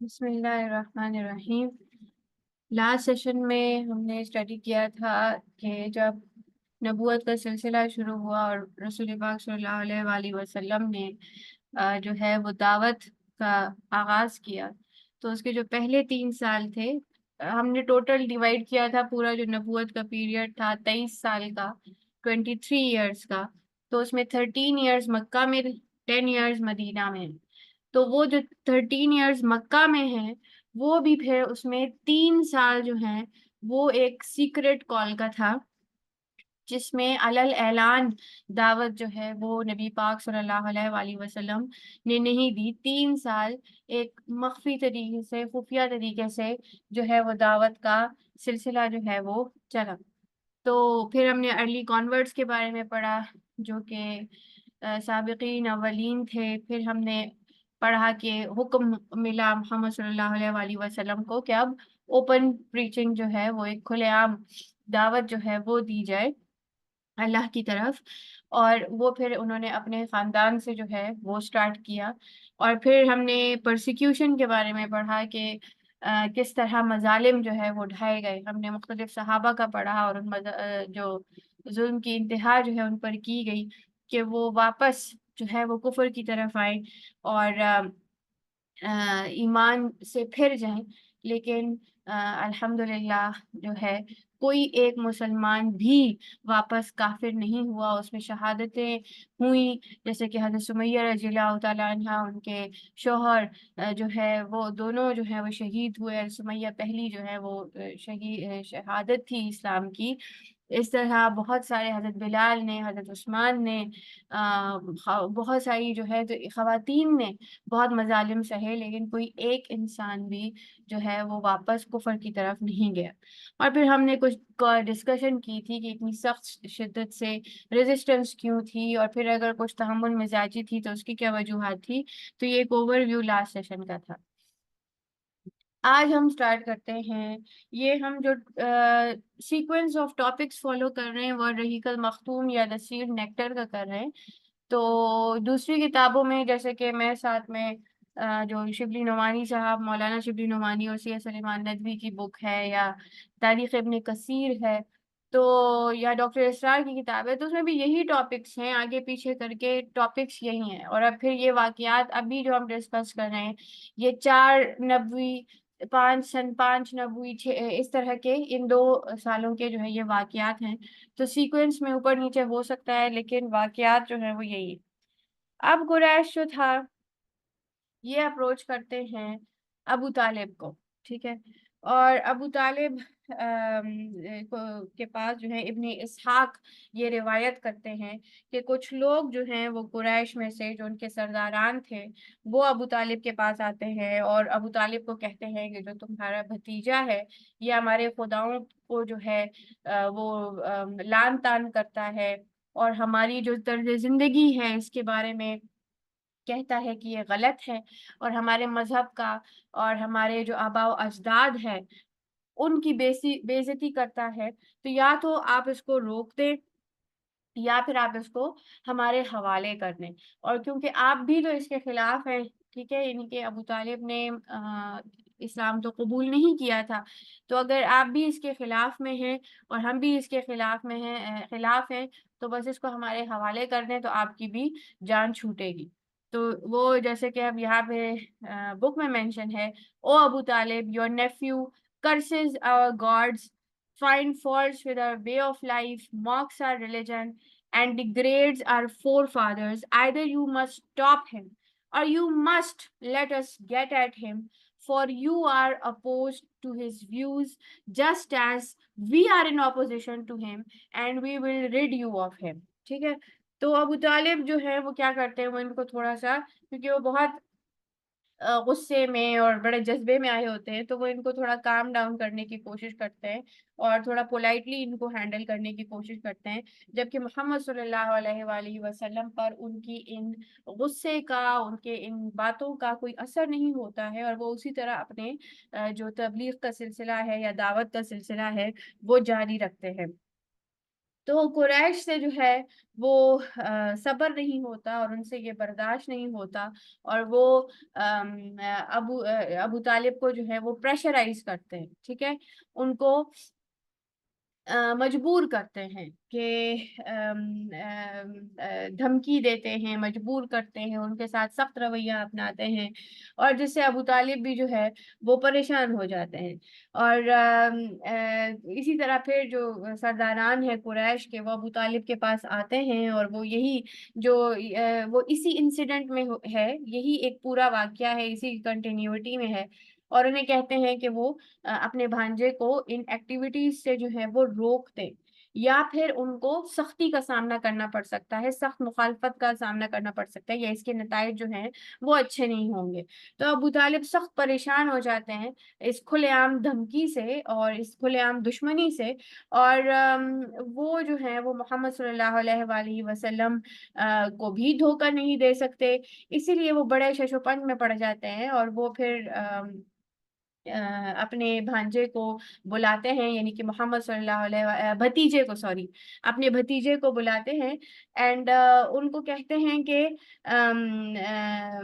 بسم اللہ الرحمن الرحیم۔ لاسٹ سیشن میں ہم نے اسٹڈی کیا تھا کہ جب نبوت کا سلسلہ شروع ہوا اور رسول پاک صلی اللہ علیہ وآلہ وسلم نے جو ہے وہ دعوت کا آغاز کیا، تو اس کے جو پہلے 3 سال تھے، ہم نے ٹوٹل ڈیوائڈ کیا تھا پورا جو نبوت کا پیریڈ تھا 23 سال کا، 23 ایئرس کا، تو اس میں 13 ایئرس مکہ میں، 10 ایئرس مدینہ میں۔ تو وہ جو 13 ایئرس مکہ میں ہیں، وہ بھی پھر اس میں 3 سال جو ہیں وہ ایک سیکرٹ کال کا تھا، جس میں علل اعلان دعوت جو ہے وہ نبی پاک صلی اللہ علیہ وآلہ وسلم نے نہیں دی۔ 3 سال ایک مخفی طریقے سے، خفیہ طریقے سے جو ہے وہ دعوت کا سلسلہ جو ہے وہ چلا۔ تو پھر ہم نے ارلی کانورٹس کے بارے میں پڑھا، جو کہ سابقین اولین تھے۔ پھر ہم نے پڑھا کہ حکم ملا محمد صلی اللہ علیہ وآلہ وسلم کو کہ اب اوپن پریچنگ جو ہے وہ ایک کھلے عام دعوت جو ہے وہ دی جائے اللہ کی طرف، اور وہ پھر انہوں نے اپنے خاندان سے جو ہے وہ سٹارٹ کیا۔ اور پھر ہم نے پرسیکیوشن کے بارے میں پڑھا کہ کس طرح مظالم جو ہے وہ ڈھائے گئے۔ ہم نے مختلف صحابہ کا پڑھا اور ان جو ظلم کی انتہا جو ہے ان پر کی گئی کہ وہ واپس جو ہے وہ کفر کی طرف آئیں اور ایمان سے پھر جائیں، لیکن الحمدللہ جو ہے کوئی ایک مسلمان بھی واپس کافر نہیں ہوا، اس میں شہادتیں ہوئیں، جیسے کہ حضرت سمیہ رضی اللہ تعالیٰ عنہ، ان کے شوہر جو ہے وہ دونوں جو ہے وہ شہید ہوئے۔ سمیہ پہلی جو ہے وہ شہادت تھی اسلام کی۔ اس طرح بہت سارے، حضرت بلال نے، حضرت عثمان نے، بہت ساری جو ہے تو خواتین نے بہت مظالم سہے، لیکن کوئی ایک انسان بھی جو ہے وہ واپس کفر کی طرف نہیں گیا۔ اور پھر ہم نے کچھ ڈسکشن کی تھی کہ اتنی سخت شدت سے ریزسٹنس کیوں تھی، اور پھر اگر کچھ تحمل مزاجی تھی تو اس کی کیا وجوہات تھی۔ تو یہ ایک اوور ویو لاسٹ سیشن کا تھا۔ آج ہم سٹارٹ کرتے ہیں۔ یہ ہم جو سیکوینس آف ٹاپکس فالو کر رہے ہیں وہ رحیق المختوم یا دا سیڈ نیکٹر کا کر رہے ہیں۔ تو دوسری کتابوں میں، جیسے کہ میں ساتھ میں جو شبلی نعمانی صاحب، مولانا شبلی نعمانی اور سید سلیمان ندوی کی بک ہے، یا تاریخ ابن کثیر ہے، تو یا ڈاکٹر اسرار کی کتاب ہے، تو اس میں بھی یہی ٹاپکس ہیں، آگے پیچھے کر کے ٹاپکس یہی ہیں۔ اور اب پھر یہ واقعات ابھی جو ہم ڈسکس کر رہے ہیں، یہ 4 نبوی، 5 نبوی، اس طرح کے ان 2 سالوں کے جو ہے یہ واقعات ہیں۔ تو سیکوینس میں اوپر نیچے ہو سکتا ہے، لیکن واقعات جو ہیں وہ یہی ہے۔ اب قریش جو تھا یہ اپروچ کرتے ہیں ابو طالب کو، ٹھیک ہے، اور ابو طالب کے پاس جو ہے ابن اسحاق یہ روایت کرتے ہیں کہ کچھ لوگ جو ہیں وہ قریش میں سے، جو ان کے سرداران تھے، وہ ابو طالب کے پاس آتے ہیں اور ابو طالب کو کہتے ہیں کہ جو تمہارا بھتیجا ہے یہ ہمارے خداؤں کو جو ہے وہ لعن طعن کرتا ہے، اور ہماری جو طرز زندگی ہے اس کے بارے میں کہتا ہے کہ یہ غلط ہے، اور ہمارے مذہب کا اور ہمارے جو آباء و اجداد ہے ان کی بے عزتی کرتا ہے۔ تو یا تو آپ اس کو روک دیں، یا پھر آپ اس کو ہمارے حوالے کر دیں۔ اور کیونکہ آپ بھی تو اس کے خلاف ہیں، ٹھیک ہے، یعنی کہ ابو طالب نے اسلام تو قبول نہیں کیا تھا، تو اگر آپ بھی اس کے خلاف میں ہیں اور ہم بھی اس کے خلاف ہیں تو بس اس کو ہمارے حوالے کر دیں، تو آپ کی بھی جان چھوٹے گی۔ تو وہ جیسے کہ اب یہاں پہ بک میں مینشن ہے، او ابو طالب، your nephew curses our gods, find faults with our way of life, mocks our religion, and degrades our forefathers. Either you must stop him, or you must let us get at him, for you are opposed to his views, just as we are in opposition to him, and we will rid you of him. ٹھیک ہے، تو ابو طالب جو ہے وہ کیا کرتے ہیں، وہ ان کو تھوڑا سا، کیونکہ وہ بہت غصے میں اور بڑے جذبے میں آئے ہوتے ہیں، تو وہ ان کو تھوڑا کام ڈاؤن کرنے کی کوشش کرتے ہیں اور تھوڑا پولائٹلی ان کو ہینڈل کرنے کی کوشش کرتے ہیں، جبکہ محمد صلی اللہ علیہ وآلہ وسلم پر ان کی ان غصے کا، ان کے ان باتوں کا کوئی اثر نہیں ہوتا ہے، اور وہ اسی طرح اپنے جو تبلیغ کا سلسلہ ہے یا دعوت کا سلسلہ ہے وہ جاری رکھتے ہیں۔ تو قریش سے جو ہے وہ صبر نہیں ہوتا اور ان سے یہ برداشت نہیں ہوتا، اور وہ ابو طالب کو جو ہے وہ پریشرائز کرتے ہیں، ٹھیک ہے، ان کو مجبور کرتے ہیں کہ دھمکی دیتے ہیں، مجبور کرتے ہیں، ان کے ساتھ سخت رویہ اپناتے ہیں، اور جس سے ابو طالب بھی جو ہے وہ پریشان ہو جاتے ہیں۔ اور اسی طرح پھر جو سرداران ہیں قریش کے، وہ ابو طالب کے پاس آتے ہیں، اور وہ یہی جو وہ اسی انسیڈنٹ میں ہے، یہی ایک پورا واقعہ ہے، اسی کنٹینیوٹی میں ہے، اور انہیں کہتے ہیں کہ وہ اپنے بھانجے کو ان ایکٹیویٹیز سے جو ہے وہ روک دیں، یا پھر ان کو سختی کا سامنا کرنا پڑ سکتا ہے، سخت مخالفت کا سامنا کرنا پڑ سکتا ہے، یا اس کے نتائج جو ہیں وہ اچھے نہیں ہوں گے۔ تو ابو طالب سخت پریشان ہو جاتے ہیں اس کھلے عام دھمکی سے اور اس کھلے عام دشمنی سے، اور وہ جو ہے وہ محمد صلی اللہ علیہ وآلہ وسلم کو بھی دھوکہ نہیں دے سکتے، اسی لیے وہ بڑے شش و پنج میں پڑ جاتے ہیں، اور وہ پھر اپنے بھانجے کو بلاتے ہیں، یعنی کہ محمد صلی اللہ علیہ بھتیجے کو، سوری، اپنے بھتیجے کو بلاتے ہیں، اینڈ ان کو کہتے ہیں کہ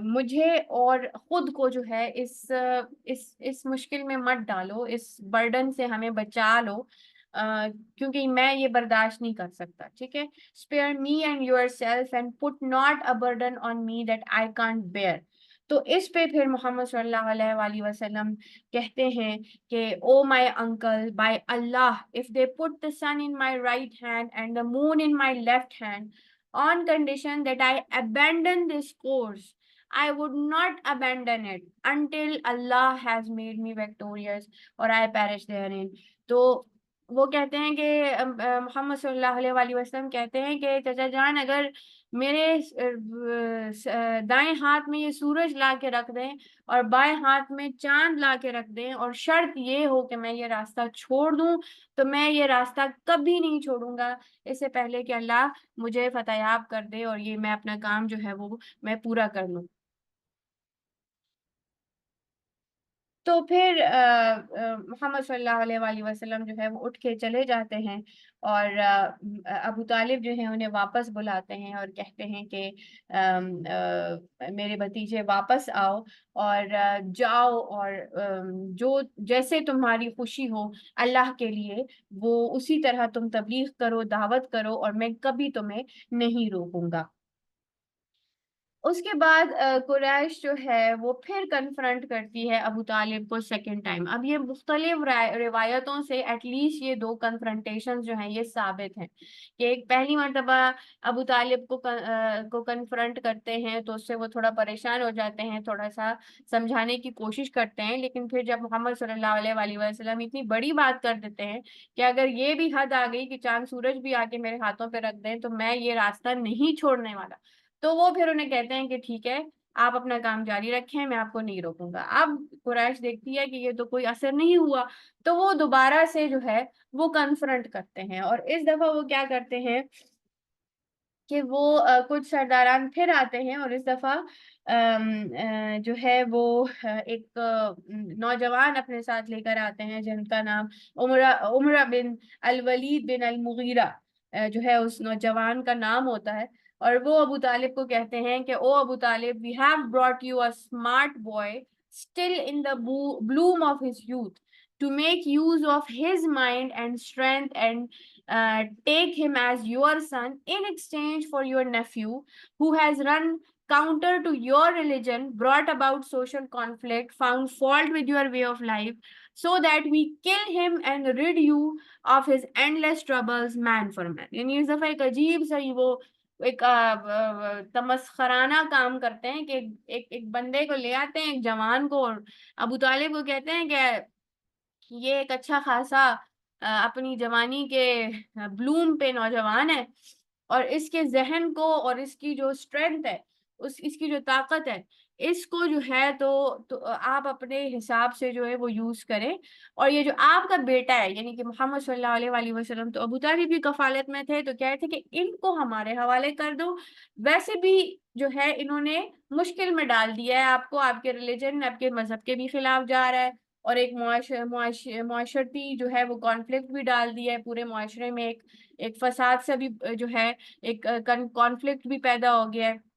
مجھے اور خود کو جو ہے اس مشکل میں مت ڈالو، اس برڈن سے ہمیں بچا لو، کیونکہ میں یہ برداشت نہیں کر سکتا، ٹھیک ہے، spare me and yourself and put not a burden on me that I can't bear۔ تو اس پہ پھر محمد صلی اللہ علیہ وآلہ وسلم کہتے ہیں کہ oh my uncle, by Allah, if they put the sun in my right hand and the moon in my left hand on condition that I abandon this course, I would not abandon it until Allah has made me victorious or I perish therein۔ تو وہ کہتے ہیں کہ محمد صلی اللہ علیہ وآلہ وسلم کہتے ہیں کہ چچا جان، اگر میرے دائیں ہاتھ میں یہ سورج لا کے رکھ دیں اور بائیں ہاتھ میں چاند لا کے رکھ دیں، اور شرط یہ ہو کہ میں یہ راستہ چھوڑ دوں، تو میں یہ راستہ کبھی نہیں چھوڑوں گا، اس سے پہلے کہ اللہ مجھے فتح یاب کر دے اور یہ میں اپنا کام جو ہے وہ میں پورا کر لوں۔ تو پھر محمد صلی اللہ علیہ وآلہ وسلم جو ہے وہ اٹھ کے چلے جاتے ہیں، اور ابو طالب جو ہیں انہیں واپس بلاتے ہیں اور کہتے ہیں کہ میرے بھتیجے واپس آؤ، اور جاؤ، اور جو جیسے تمہاری خوشی ہو اللہ کے لیے، وہ اسی طرح تم تبلیغ کرو، دعوت کرو، اور میں کبھی تمہیں نہیں روکوں گا۔ اس کے بعد قریش جو ہے وہ پھر کنفرنٹ کرتی ہے ابو طالب کو سیکنڈ ٹائم۔ اب یہ مختلف روایتوں سے ایٹ لیسٹ یہ دو کنفرنٹیشن جو ہیں یہ ثابت ہیں کہ ایک پہلی مرتبہ ابو طالب کو کنفرنٹ کرتے ہیں تو اس سے وہ تھوڑا پریشان ہو جاتے ہیں، تھوڑا سا سمجھانے کی کوشش کرتے ہیں، لیکن پھر جب محمد صلی اللہ علیہ وآلہ وسلم اتنی بڑی بات کر دیتے ہیں کہ اگر یہ بھی حد آ گئی کہ چاند سورج بھی آ کے میرے ہاتھوں پہ رکھ دیں تو میں یہ راستہ نہیں چھوڑنے والا، تو وہ پھر انہیں کہتے ہیں کہ ٹھیک ہے، آپ اپنا کام جاری رکھیں، میں آپ کو نہیں روکوں گا۔ اب قریش دیکھتی ہے کہ یہ تو کوئی اثر نہیں ہوا، تو وہ دوبارہ سے جو ہے وہ کنفرنٹ کرتے ہیں، اور اس دفعہ وہ کیا کرتے ہیں کہ وہ کچھ سرداران پھر آتے ہیں، اور اس دفعہ جو ہے وہ ایک نوجوان اپنے ساتھ لے کر آتے ہیں جن کا نام عمرہ بن الولید بن المغیرہ جو ہے اس نوجوان کا نام ہوتا ہے، اور وہ ابو طالب کو کہتے ہیں کہ او ابو طالب، we have brought you a smart boy still in the bloom of his youth to make use of his mind and strength, and take him as your son in exchange for your nephew who has run counter to your religion, brought about social conflict, found fault with your way of life, so that we kill him and rid you of his endless troubles man for man۔ یعنی اس دفعہ ایک عجیب سا ہی وہ ایک تمسخرانہ کام کرتے ہیں کہ ایک بندے کو لے آتے ہیں، ایک جوان کو، اور ابو طالب کو کہتے ہیں کہ یہ ایک اچھا خاصا اپنی جوانی کے بلوم پہ نوجوان ہے، اور اس کے ذہن کو اور اس کی جو اسٹرینتھ ہے، اس کی جو طاقت ہے، اس کو جو ہے تو آپ اپنے حساب سے جو ہے وہ یوز کریں، اور یہ جو آپ کا بیٹا ہے یعنی کہ محمد صلی اللہ علیہ وآلہ وسلم تو ابو طالب کی کفالت میں تھے، تو کہتے تھے کہ ان کو ہمارے حوالے کر دو، ویسے بھی جو ہے انہوں نے مشکل میں ڈال دیا ہے آپ کو، آپ کے ریلیجن، آپ کے مذہب کے بھی خلاف جا رہا ہے، اور ایک معاشرتی جو ہے وہ کانفلکٹ بھی ڈال دیا ہے پورے معاشرے میں، ایک فساد سے بھی جو ہے ایک کانفلکٹ بھی پیدا ہو گیا ہے۔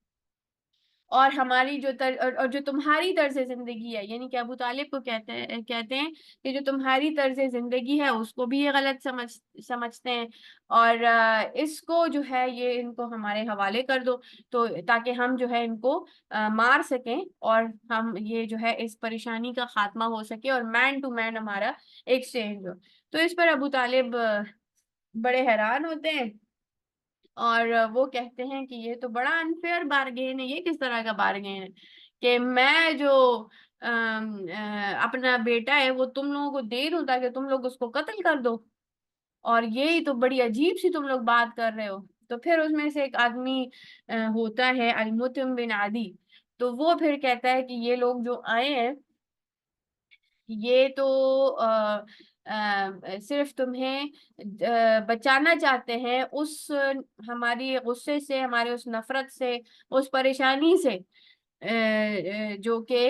اور ہماری اور جو تمہاری طرز زندگی ہے، یعنی کہ ابو طالب کو کہتے ہیں کہ جو تمہاری طرز زندگی ہے اس کو بھی یہ غلط سمجھتے ہیں، اور اس کو جو ہے یہ ان کو ہمارے حوالے کر دو، تو تاکہ ہم جو ہے ان کو مار سکیں اور ہم یہ جو ہے اس پریشانی کا خاتمہ ہو سکے اور مین ٹو مین ہمارا ایکسچینج ہو۔ تو اس پر ابو طالب بڑے حیران ہوتے ہیں، اور وہ کہتے ہیں کہ یہ تو بڑا انفیئر بارگین ہے، یہ کس طرح کا بارگین ہے کہ میں جو اپنا بیٹا ہے وہ تم لوگوں کو دے دوں تاکہ تم لوگ اس کو قتل کر دو، اور یہی تو بڑی عجیب سی تم لوگ بات کر رہے ہو۔ تو پھر اس میں سے ایک آدمی ہوتا ہے المطعم بن عدی، تو وہ پھر کہتا ہے کہ یہ لوگ جو آئے ہیں یہ تو صرف تمہیں بچانا چاہتے ہیں اس ہماری غصے سے، ہمارے اس نفرت سے، اس پریشانی سے جو کہ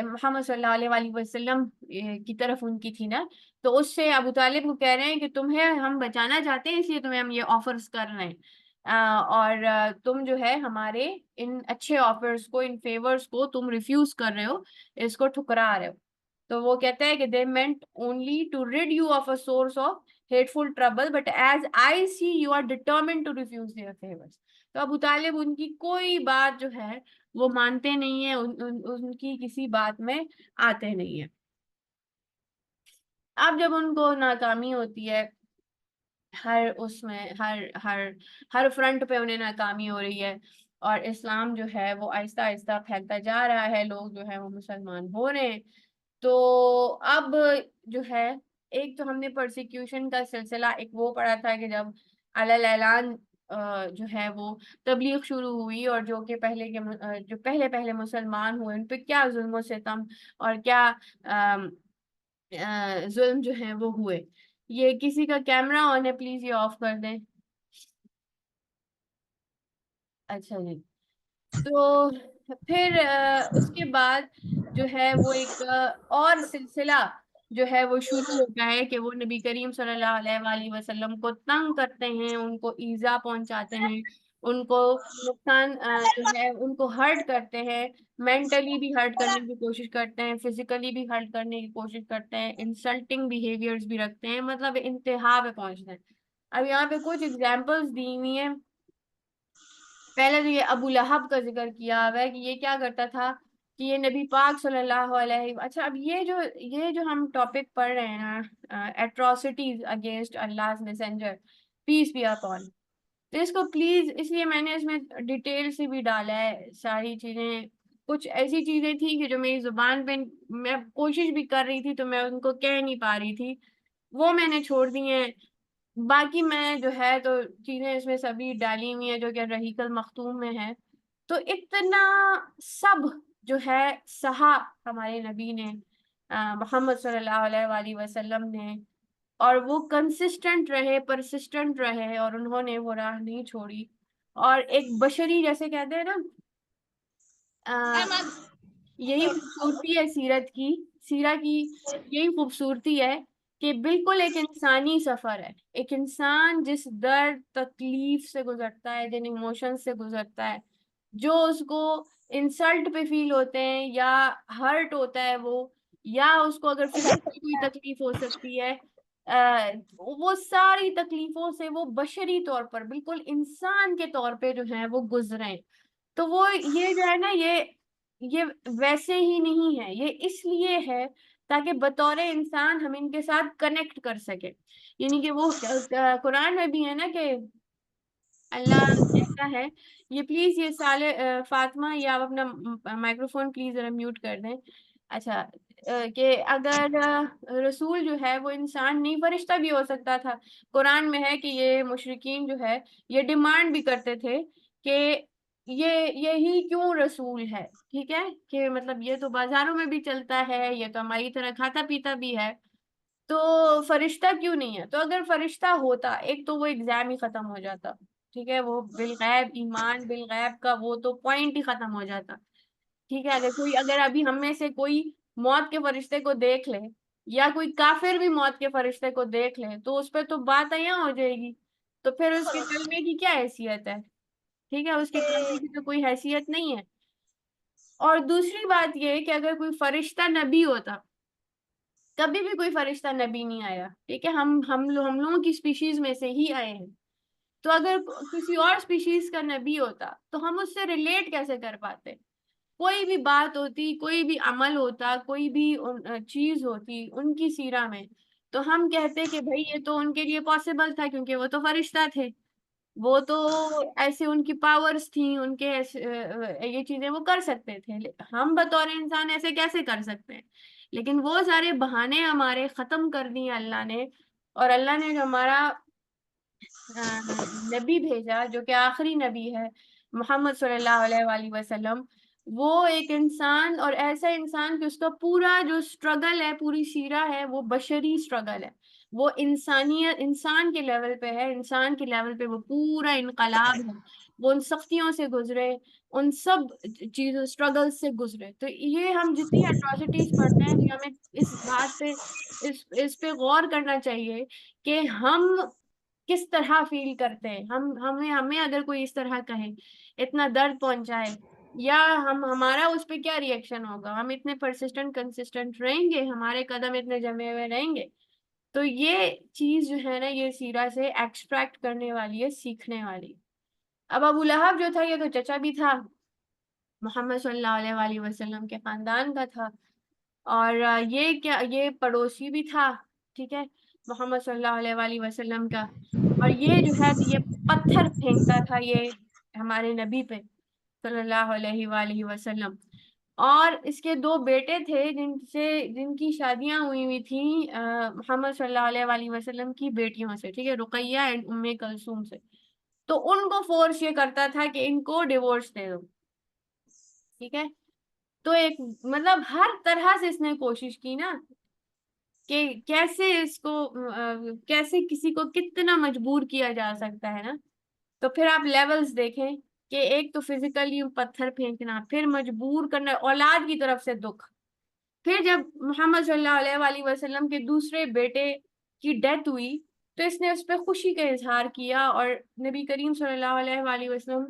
محمد صلی اللہ علیہ وآلہ وسلم کی طرف ان کی تھی نا، تو اس سے ابو طالب کو کہہ رہے ہیں کہ تمہیں ہم بچانا چاہتے ہیں، اس لیے تمہیں ہم یہ آفرز کر رہے ہیں، اور تم جو ہے ہمارے ان اچھے آفرز کو، ان فیورز کو تم ریفیوز کر رہے ہو، اس کو ٹھکرا رہے ہو۔ تو وہ کہتا ہے کہ they meant only to rid you of a source of hateful trouble, but as I see you are determined to refuse their favors۔ تو ابو طالب ان کی کوئی بات جو ہے وہ مانتے نہیں ہیں، ان کی کسی بات میں آتے نہیں ہیں۔ اب جب ان کو ناکامی ہوتی ہے، ہر اس میں ہر فرنٹ پہ انہیں ناکامی ہو رہی ہے، اور اسلام جو ہے وہ آہستہ آہستہ پھیلتا جا رہا ہے، لوگ جو ہے وہ مسلمان ہو رہے ہیں، تو اب جو ہے ایک تو ہم نے پرسیکیوشن کا سلسلہ ایک وہ پڑھا تھا کہ جب علی اعلان جو ہے وہ تبلیغ شروع ہوئی، اور جو کہ جو پہلے مسلمان ہوئے ان پہ کیا ظلم و ستم اور کیا ظلم جو ہیں وہ ہوئے۔ یہ کسی کا کیمرہ آن ہے، پلیز یہ آف کر دیں۔ اچھا جی، تو پھر اس کے بعد جو ہے وہ ایک اور سلسلہ جو ہے وہ شروع ہوتا ہے کہ وہ نبی کریم صلی اللہ علیہ وآلہ وسلم کو تنگ کرتے ہیں، ان کو ایذا پہنچاتے ہیں، ان کو نقصان جو ہے ان کو ہرٹ کرتے ہیں، مینٹلی بھی ہرٹ کرنے کی کوشش کرتے ہیں، فزیکلی بھی ہرٹ کرنے کی کوشش کرتے ہیں، انسلٹنگ بیہیویئرز بھی رکھتے ہیں، مطلب انتہا پہ پہنچتے ہیں۔ اب یہاں پہ کچھ ایگزامپلس دی ہوئی ہیں۔ پہلے تو یہ ابو لہب کا ذکر کیا ہوا ہے کہ یہ کیا کرتا تھا کہ یہ نبی پاک صلی اللہ علیہ اچھا اب یہ جو ہم ٹاپک پڑھ رہے ہیں نا، atrocities against Allah messenger peace be upon, تو اس کو پلیز، اس لیے میں نے اس میں ڈیٹیل سے بھی ڈالا ہے ساری چیزیں، کچھ ایسی چیزیں تھیں کہ جو میری زبان پہ میں کوشش بھی کر رہی تھی تو میں ان کو کہہ نہیں پا رہی تھی، وہ میں نے چھوڑ دی ہیں، باقی میں جو ہے تو چیزیں اس میں سبھی ڈالی ہوئی ہیں جو کہ رحیق المختوم میں ہے۔ تو اتنا سب جو ہے سہا ہمارے نبی نے، محمد صلی اللہ علیہ وآلہ وسلم نے، اور وہ کنسسٹنٹ رہے، پرسسٹنٹ رہے، اور انہوں نے وہ راہ نہیں چھوڑی، اور ایک بشری جیسے کہتے ہیں نا، یہی خوبصورتی ہے سیرت کی یہی خوبصورتی ہے کہ بالکل ایک انسانی سفر ہے، ایک انسان جس درد تکلیف سے گزرتا ہے، جن ایموشن سے گزرتا ہے، جو اس کو انسلٹ پہ فیل ہوتے ہیں یا ہرٹ ہوتا ہے وہ، یا اس کو اگر فزیکلی کوئی تکلیف ہو سکتی ہے، وہ ساری تکلیفوں سے وہ بشری طور پر بالکل انسان کے طور پہ جو ہے وہ گزرے، تو وہ یہ جو ہے نا یہ ویسے ہی نہیں ہے، یہ اس لیے ہے تاکہ بطور انسان ہم ان کے ساتھ کنیکٹ کر سکیں، یعنی کہ وہ قرآن میں بھی ہے نا کہ اللہ کہتا ہے، یہ پلیز یہ سالے فاطمہ یہ آپ اپنا مائکروفون پلیز ذرا میوٹ کر دیں، اچھا، کہ اگر رسول جو ہے وہ انسان نہیں فرشتہ بھی ہو سکتا تھا، قرآن میں ہے کہ یہ مشرکین جو ہے یہ ڈیمانڈ بھی کرتے تھے کہ یہی کیوں رسول ہے، ٹھیک ہے، کہ مطلب یہ تو بازاروں میں بھی چلتا ہے، یہ تو ہماری طرح کھاتا پیتا بھی ہے، تو فرشتہ کیوں نہیں ہے؟ تو اگر فرشتہ ہوتا ایک تو وہ ایگزام ہی ختم ہو جاتا، ٹھیک ہے، وہ بالغیب ایمان بالغیب کا وہ تو پوائنٹ ہی ختم ہو جاتا، ٹھیک ہے، اگر ابھی ہم میں سے کوئی موت کے فرشتے کو دیکھ لے یا کوئی کافر بھی موت کے فرشتے کو دیکھ لے تو اس پہ تو بات یہاں ہو جائے گی، تو پھر اس کے کلمے کی کیا حیثیت ہے؟ ٹھیک ہے، اس کے کلمے کی تو کوئی حیثیت نہیں ہے۔ اور دوسری بات یہ ہے کہ اگر کوئی فرشتہ نبی ہوتا، کبھی بھی کوئی فرشتہ نبی نہیں آیا، ٹھیک ہے، ہم لوگوں کی اسپیشیز میں سے ہی آئے ہیں، تو اگر کسی اور اسپیشیز کا نبی ہوتا تو ہم اس سے ریلیٹ کیسے کر پاتے؟ کوئی بھی بات ہوتی، کوئی بھی عمل ہوتا، کوئی بھی چیز ہوتی ان کی سیرہ میں، تو ہم کہتے کہ بھائی یہ تو ان کے لیے پاسبل تھا کیونکہ وہ تو فرشتہ تھے، وہ تو ایسے ان کی پاورز تھیں، ان کے یہ چیزیں وہ کر سکتے تھے، ہم بطور انسان ایسے کیسے کر سکتے ہیں؟ لیکن وہ سارے بہانے ہمارے ختم کر دیے اللہ نے، اور اللہ نے جو ہمارا نبی بھیجا جو کہ آخری نبی ہے، محمد صلی اللہ علیہ وآلہ وسلم، وہ ایک انسان، اور ایسا انسان کہ اس کا پورا جو سٹرگل ہے، پوری سیرہ ہے، وہ بشری سٹرگل ہے، وہ انسانیت، انسان کے لیول پہ ہے، انسان کے لیول پہ وہ پورا انقلاب ہے، وہ ان سختیوں سے گزرے، ان سب چیزوں سٹرگل سے گزرے۔ تو یہ ہم جتنی اٹراسٹیز پڑھتے ہیں تو ہمیں اس بات پہ اس پہ غور کرنا چاہیے کہ ہم کس طرح فیل کرتے ہیں، ہمیں اگر کوئی اس طرح کہے، اتنا درد پہنچائے، یا ہمارا اس پہ کیا ری ایکشن ہوگا؟ ہم اتنے پرسسٹنٹ کنسسٹنٹ رہیں گے، ہمارے قدم اتنے جمے ہوئے رہیں گے؟ تو یہ چیز جو ہے نا، یہ سیرہ سے ایکسٹریکٹ کرنے والی ہے، سیکھنے والی۔ اب ابو لہب جو تھا، یہ تو چچا بھی تھا، محمد صلی اللہ علیہ وآلہ وسلم کے خاندان کا تھا، اور یہ پڑوسی بھی تھا، ٹھیک ہے، محمد صلی اللہ علیہ وآلہ وسلم کا، اور یہ جو ہے یہ پتھر پھینکتا تھا یہ ہمارے نبی پہ صلی اللہ علیہ وآلہ وسلم۔ اور اس کے دو بیٹے تھے جن کی شادیاں ہوئی تھیں محمد صلی اللہ علیہ وآلہ وسلم کی بیٹیوں سے، ٹھیک ہے، رقیہ اینڈ ام کلثوم سے، تو ان کو فورس یہ کرتا تھا کہ ان کو ڈیورس دے دو، ٹھیک ہے۔ تو ایک مطلب ہر طرح سے اس نے کوشش کی نا کہ کیسے اس کو کیسے کسی کو کتنا مجبور کیا جا سکتا ہے نا۔ تو پھر آپ لیولز دیکھیں کہ ایک تو فزیکلی پتھر پھینکنا، پھر مجبور کرنا، اولاد کی طرف سے دکھ، پھر جب محمد صلی اللہ علیہ وآلہ وسلم کے دوسرے بیٹے کی ڈیتھ ہوئی تو اس نے اس پہ خوشی کا اظہار کیا، اور نبی کریم صلی اللہ علیہ وآلہ وسلم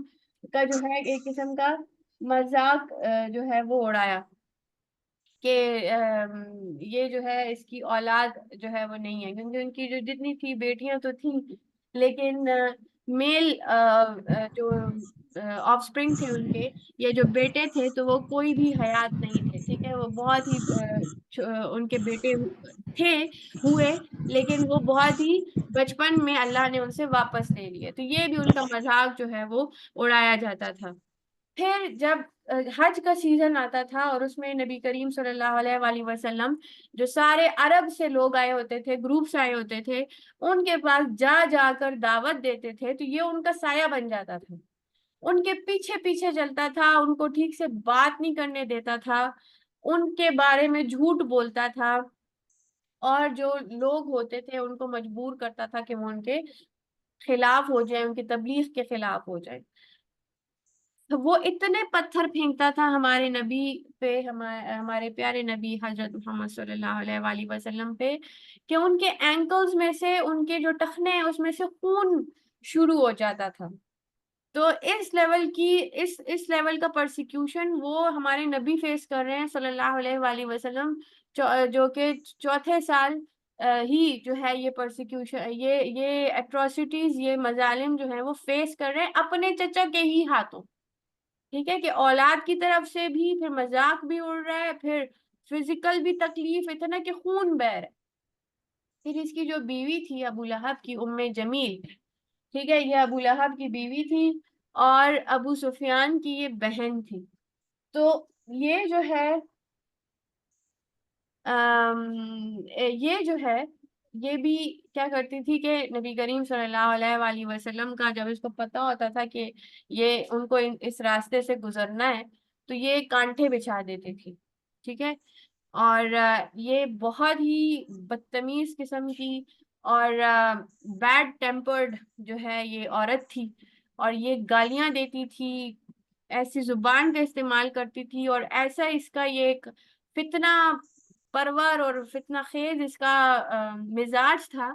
کا جو ہے ایک قسم کا مذاق جو ہے وہ اڑایا کہ یہ جو ہے اس کی اولاد جو ہے وہ نہیں ہے، کیونکہ ان کی جو جتنی تھی بیٹیاں تو تھیں، لیکن میل جو آف سپرنگ تھے ان کے، یہ جو بیٹے تھے تو وہ کوئی بھی حیات نہیں تھے، ٹھیک ہے، وہ بہت ہی ان کے بیٹے تھے ہوئے، لیکن وہ بہت ہی بچپن میں اللہ نے ان سے واپس لے لیے، تو یہ بھی ان کا مذاق جو ہے وہ اڑایا جاتا تھا۔ پھر جب حج کا سیزن آتا تھا اور اس میں نبی کریم صلی اللہ علیہ وآلہ وسلم جو سارے عرب سے لوگ آئے ہوتے تھے، گروپس آئے ہوتے تھے، ان کے پاس جا جا کر دعوت دیتے تھے، تو یہ ان کا سایہ بن جاتا تھا، ان کے پیچھے پیچھے چلتا تھا، ان کو ٹھیک سے بات نہیں کرنے دیتا تھا، ان کے بارے میں جھوٹ بولتا تھا، اور جو لوگ ہوتے تھے ان کو مجبور کرتا تھا کہ وہ ان کے خلاف ہو جائیں، ان کی تبلیغ کے خلاف ہو جائیں۔ وہ اتنے پتھر پھینکتا تھا ہمارے نبی پہ، ہمارے پیارے نبی حضرت محمد صلی اللہ علیہ وآلہ وسلم پہ، کہ ان کے اینکلز میں سے، ان کے جو ٹخنے ہیں اس میں سے خون شروع ہو جاتا تھا۔ تو اس لیول کا پرسیکیوشن وہ ہمارے نبی فیس کر رہے ہیں صلی اللہ علیہ وآلہ وسلم، جو کہ چوتھے سال ہی جو ہے یہ پرسیکیوشن، یہ ایٹراسٹیز، یہ مظالم جو ہیں وہ فیس کر رہے ہیں اپنے چچا کے ہی ہاتھوں، ٹھیک ہے، کہ اولاد کی طرف سے بھی، پھر مذاق بھی اڑ رہا ہے، پھر فزیکل بھی تکلیف اتنا کہ خون بہ رہا ہے۔ پھر اس کی جو بیوی تھی ابو لہب کی، ام جمیل، ٹھیک ہے، یہ ابو لہب کی بیوی تھی اور ابو سفیان کی یہ بہن تھی۔ تو یہ جو ہے یہ جو ہے یہ بھی کیا کرتی تھی کہ نبی کریم صلی اللہ علیہ وآلہ وسلم کا جب اس کو پتا ہوتا تھا کہ یہ ان کو اس راستے سے گزرنا ہے تو یہ کانٹے بچھا دیتی تھی، ٹھیک ہے، اور یہ بہت ہی بدتمیز قسم کی اور بیڈ ٹیمپرڈ جو ہے یہ عورت تھی، اور یہ گالیاں دیتی تھی، ایسی زبان کا استعمال کرتی تھی، اور ایسا اس کا یہ ایک فتنہ پرور اور فتنہ خیز اس کا مزاج تھا